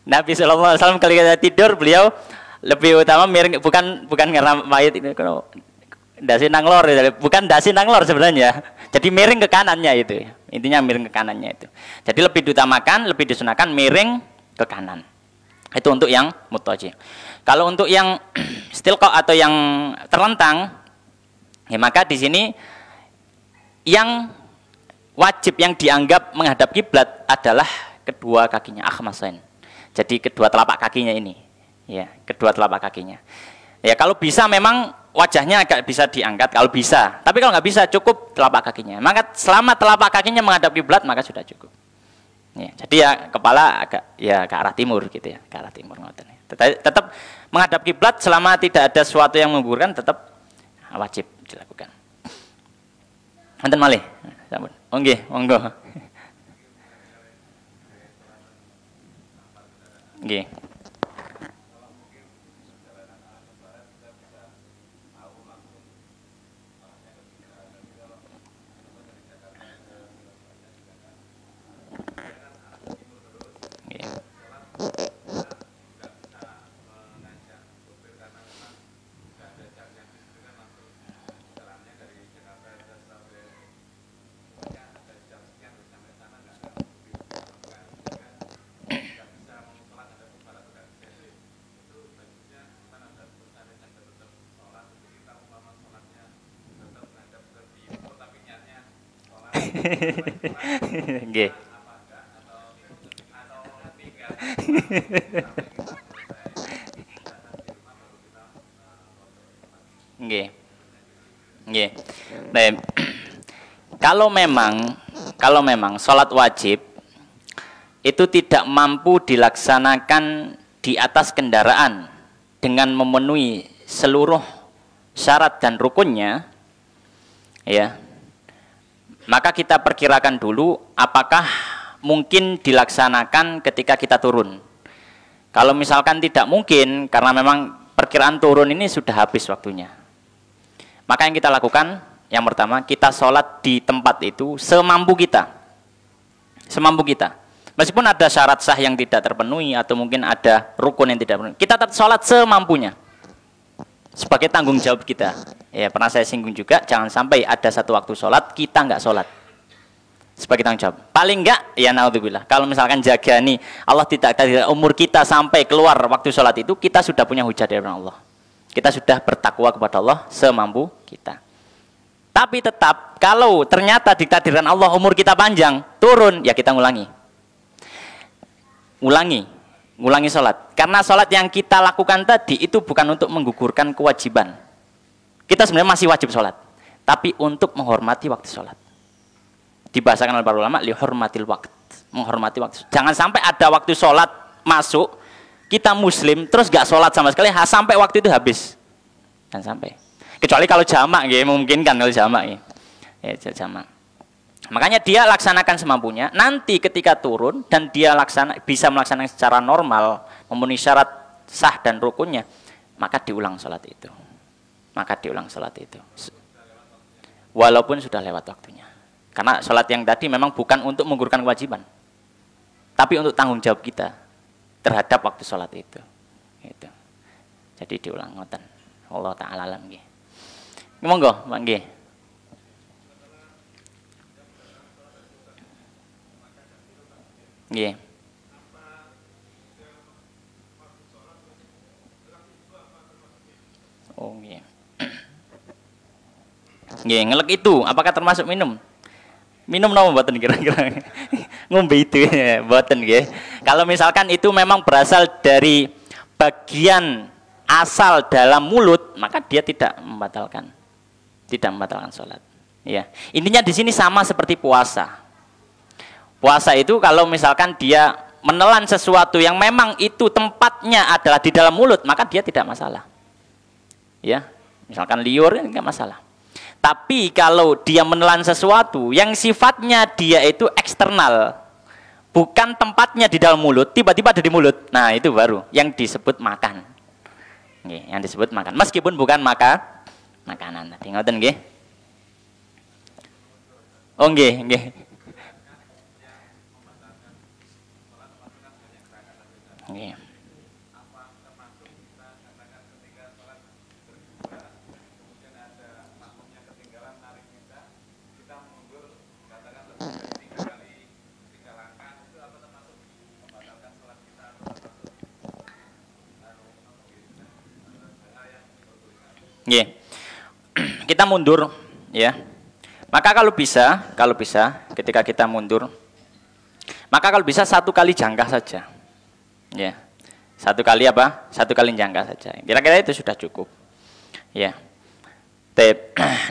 Speaker 1: Nabi Shallallahu Alaihi Wasallam ketika tidur beliau lebih utama miring, bukan karena mayit ini, dasi nanglor, bukan dasi nanglor sebenarnya. Jadi miring ke kanannya itu, intinya miring ke kanannya itu. Jadi lebih diutamakan, lebih disunahkan miring ke kanan. Itu untuk yang mutaji. Kalau untuk yang istilqa atau yang terlentang, ya maka di sini yang wajib yang dianggap menghadap kiblat adalah kedua kakinya, akhmasain. Jadi kedua telapak kakinya ini, ya kedua telapak kakinya. Ya kalau bisa memang wajahnya agak bisa diangkat kalau bisa. Tapi kalau nggak bisa cukup telapak kakinya. Maka selama telapak kakinya menghadap kiblat maka sudah cukup. Ya, jadi ya kepala agak ya ke arah timur gitu ya, ke arah timur ngoten. Tetap menghadap kiblat selama tidak ada sesuatu yang menggugurkan tetap wajib dilakukan. Wonten malih. Sampun. Oh nggih, monggo. Nggih. Nggih. Nggih. Nggih. Nah, kalau memang sholat wajib itu tidak mampu dilaksanakan di atas kendaraan dengan memenuhi seluruh syarat dan rukunnya, ya, maka kita perkirakan dulu apakah mungkin dilaksanakan ketika kita turun. Kalau misalkan tidak mungkin karena memang perkiraan turun ini sudah habis waktunya, maka yang kita lakukan yang pertama, kita sholat di tempat itu semampu kita, semampu kita. Meskipun ada syarat sah yang tidak terpenuhi atau mungkin ada rukun yang tidak terpenuhi, kita tetap sholat semampunya sebagai tanggung jawab kita. Ya, pernah saya singgung juga, jangan sampai ada satu waktu sholat kita nggak sholat sebagai tanggung jawab. Paling nggak, ya naudzubillah, kalau misalkan jaga nih Allah tidak umur kita sampai keluar waktu sholat itu, kita sudah punya hujah dari Allah. Kita sudah bertakwa kepada Allah semampu kita. Tapi tetap kalau ternyata ditakdirkan Allah umur kita panjang, turun, ya kita ngulangi. Ulangi sholat. Karena sholat yang kita lakukan tadi itu bukan untuk menggugurkan kewajiban. Kita sebenarnya masih wajib sholat, tapi untuk menghormati waktu sholat. Dibahasakan oleh para ulama, lihormatil waqt, menghormati waktu. Jangan sampai ada waktu sholat masuk, kita muslim terus gak sholat sama sekali sampai waktu itu habis. Jangan sampai. Kecuali kalau jamak, ya, mungkin kan kalau jamak, ya, jamak. Makanya dia laksanakan semampunya. Nanti ketika turun dan dia bisa melaksanakan secara normal, memenuhi syarat sah dan rukunnya, maka diulang sholat itu. Maka diulang sholat itu. Walaupun sudah lewat waktunya. Karena sholat yang tadi memang bukan untuk menggugurkan kewajiban, tapi untuk tanggung jawab kita terhadap waktu sholat itu. Gitu. Jadi diulang ngoten. Allah Ta'ala alam nggih. Monggo, Pak nggih. Nggih. Oh nggih. Nggih, ngelek itu apakah termasuk minum? Minum napa mboten kira-kira? Ngombe itu ya, mboten nggih. Kalau misalkan itu memang berasal dari bagian asal dalam mulut, maka dia tidak membatalkan sholat. Ya, intinya di sini sama seperti puasa. Puasa itu kalau misalkan dia menelan sesuatu yang memang itu tempatnya adalah di dalam mulut, maka dia tidak masalah. Ya, misalkan liur enggak masalah. Tapi kalau dia menelan sesuatu yang sifatnya dia itu eksternal, bukan tempatnya di dalam mulut, tiba-tiba ada di mulut, nah itu baru yang disebut makan. Nggih, yang disebut makan. Meskipun bukan makanan. Tadi ngoten nggih. Oh nggih, nggih. Nggih. Nggih. Kita mundur, ya. Maka kalau bisa ketika kita mundur, maka kalau bisa satu kali jangkah saja. Ya. Satu kali apa? Satu kali jangkah saja. Kira-kira itu sudah cukup. Ya.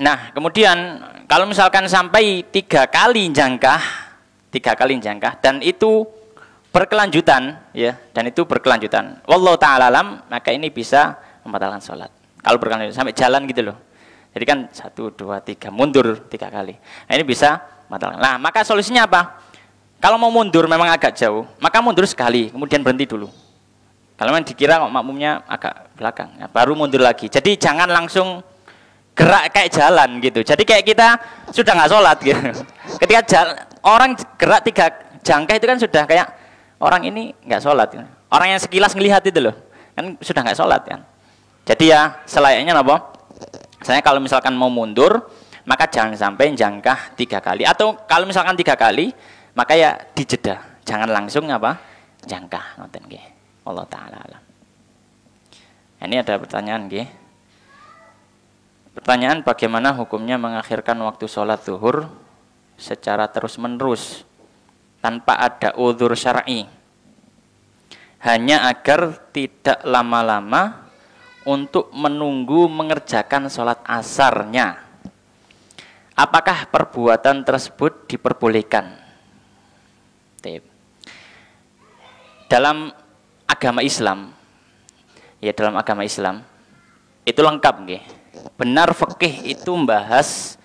Speaker 1: Nah, kemudian kalau misalkan sampai 3 kali jangkah dan itu berkelanjutan, ya, dan itu berkelanjutan. Wallahu ta'ala alam, maka ini bisa membatalkan sholat. Kalau berkelanjutan sampai jalan gitu loh. Jadi kan 1, 2, 3 mundur 3 kali. Nah, ini bisa membatalkan. Nah, maka solusinya apa? Kalau mau mundur memang agak jauh, maka mundur sekali, kemudian berhenti dulu. Kalau memang dikira kok makmumnya agak belakang, ya, baru mundur lagi. Jadi jangan langsung gerak kayak jalan gitu. Jadi kayak kita sudah nggak sholat gitu. Ketika orang gerak 3 jangkah itu kan sudah kayak orang ini nggak sholat. Gitu. Orang yang sekilas ngelihat itu loh, kan sudah nggak sholat kan. Jadi ya selayaknya apa? Saya kalau misalkan mau mundur, maka jangan sampai jangkah 3 kali. Atau kalau misalkan 3 kali, maka ya dijeda. Jangan langsung apa? Jangkah. Ngoten nggih. Allah Ta'ala alam. Ini ada pertanyaan nggih. Pertanyaan, bagaimana hukumnya mengakhirkan waktu sholat zuhur secara terus-menerus tanpa ada udzur syar'i, hanya agar tidak lama-lama untuk menunggu mengerjakan sholat asarnya, apakah perbuatan tersebut diperbolehkan? Dalam agama Islam, ya dalam agama Islam itu lengkap nggih. Benar fikih itu membahas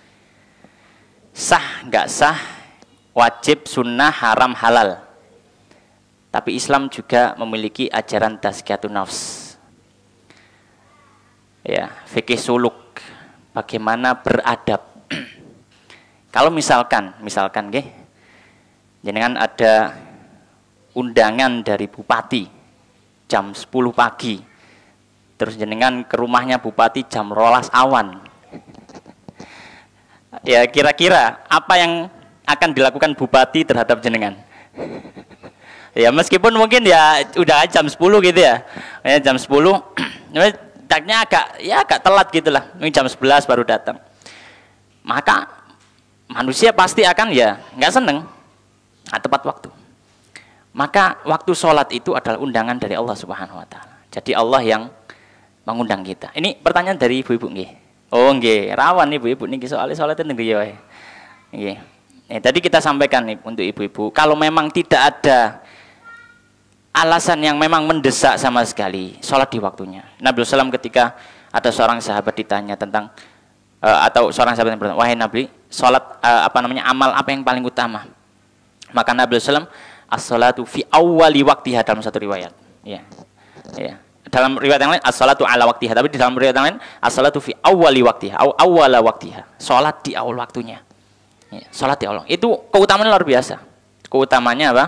Speaker 1: sah nggak sah, wajib, sunnah, haram, halal. Tapi Islam juga memiliki ajaran tazkiyatun nafs. Ya, fikih suluk, bagaimana beradab. Kalau misalkan nggih, jenengan ada undangan dari bupati jam 10 pagi. Terus jenengan ke rumahnya bupati jam 12 awan. Ya, kira-kira apa yang akan dilakukan bupati terhadap jenengan? Ya, meskipun mungkin ya udah jam 10 gitu ya. Ya jam 10 taknya agak telat gitulah. Ini jam 11 baru datang. Maka manusia pasti akan ya nggak seneng, nggak tepat waktu. Maka waktu sholat itu adalah undangan dari Allah Subhanahu Wa Taala. Jadi Allah yang mengundang kita. Ini pertanyaan dari ibu-ibu nggih. Oh nggih, rawan ibu-ibu niki soalnya sholatnya nggih ya. Nggih. Tadi kita sampaikan nih untuk ibu-ibu, kalau memang tidak ada alasan yang memang mendesak sama sekali, sholat di waktunya. Nabi SAW ketika ada seorang sahabat ditanya tentang atau seorang sahabat yang bertanya, wahai Nabi, sholat amal apa yang paling utama? Maka Nabi SAW, as-sholatu fi awwali waktiha, dalam satu riwayat. Ya. Dalam riwayat yang lain, as-sholatu ala waktiha. Tapi di dalam riwayat yang lain, as-sholatu fi awwali waktiha, awwala waktiha. Sholat di awal waktunya. Ya, sholat di awal. Itu keutamaan luar biasa. Keutamanya apa?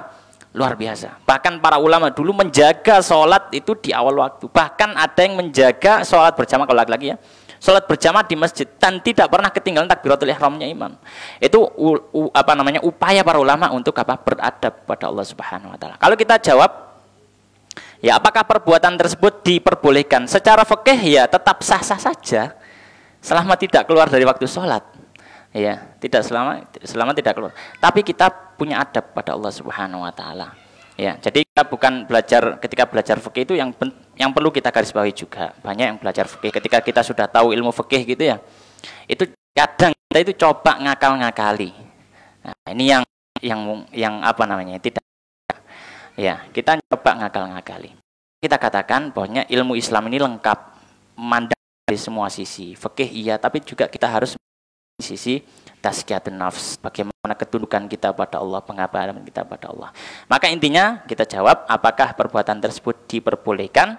Speaker 1: Luar biasa. Bahkan para ulama dulu menjaga sholat itu di awal waktu. Bahkan ada yang menjaga sholat berjamaah, kalau laki-laki ya, sholat berjamaah di masjid dan tidak pernah ketinggalan takbiratul ihramnya imam. Itu upaya para ulama untuk beradab pada Allah Subhanahu Wa Taala. Kalau kita jawab, ya apakah perbuatan tersebut diperbolehkan? Secara fikih ya tetap sah-sah saja selama tidak keluar dari waktu sholat. Ya, tidak selama tidak keluar. Tapi kita punya adab pada Allah Subhanahu Wa Taala. Ya, jadi kita bukan ketika belajar fikih itu yang perlu kita garis bawahi juga. Banyak yang belajar fikih ketika kita sudah tahu ilmu fikih gitu ya. Itu kadang kita itu coba ngakal-ngakali. Nah, ini yang tidak. Ya, kita coba ngakal-ngakali. Kita katakan bahwa ilmu Islam ini lengkap, memandang dari semua sisi. Fikih iya, tapi juga kita harus sisi tazkiyatun nafs, bagaimana ketundukan kita pada Allah, pengabdian kita pada Allah. Maka intinya kita jawab, apakah perbuatan tersebut diperbolehkan?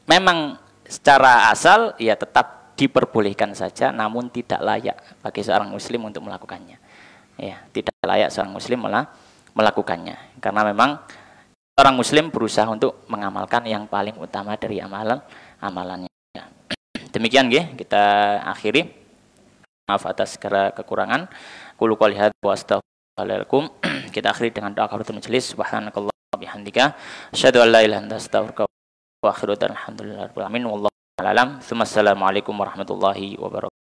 Speaker 1: Memang secara asal ya tetap diperbolehkan saja, namun tidak layak bagi seorang muslim untuk melakukannya. Ya, tidak layak seorang muslim melakukannya, karena memang orang muslim berusaha untuk mengamalkan yang paling utama dari amalannya. Demikian nggih, kita akhiri. Maaf atas segala kekurangan. Qul qouli hadza wa astaghfirullahaladzim. Kita akhiri dengan doa kafaratul majelis. Subhanakallah wa bihamdika, asyhadu an la ilaha illa anta, astaghfiruka wa akhiru, alhamdulillahirabbil alamin, wallahu a'lam. Assalamualaikum warahmatullahi wabarakatuh.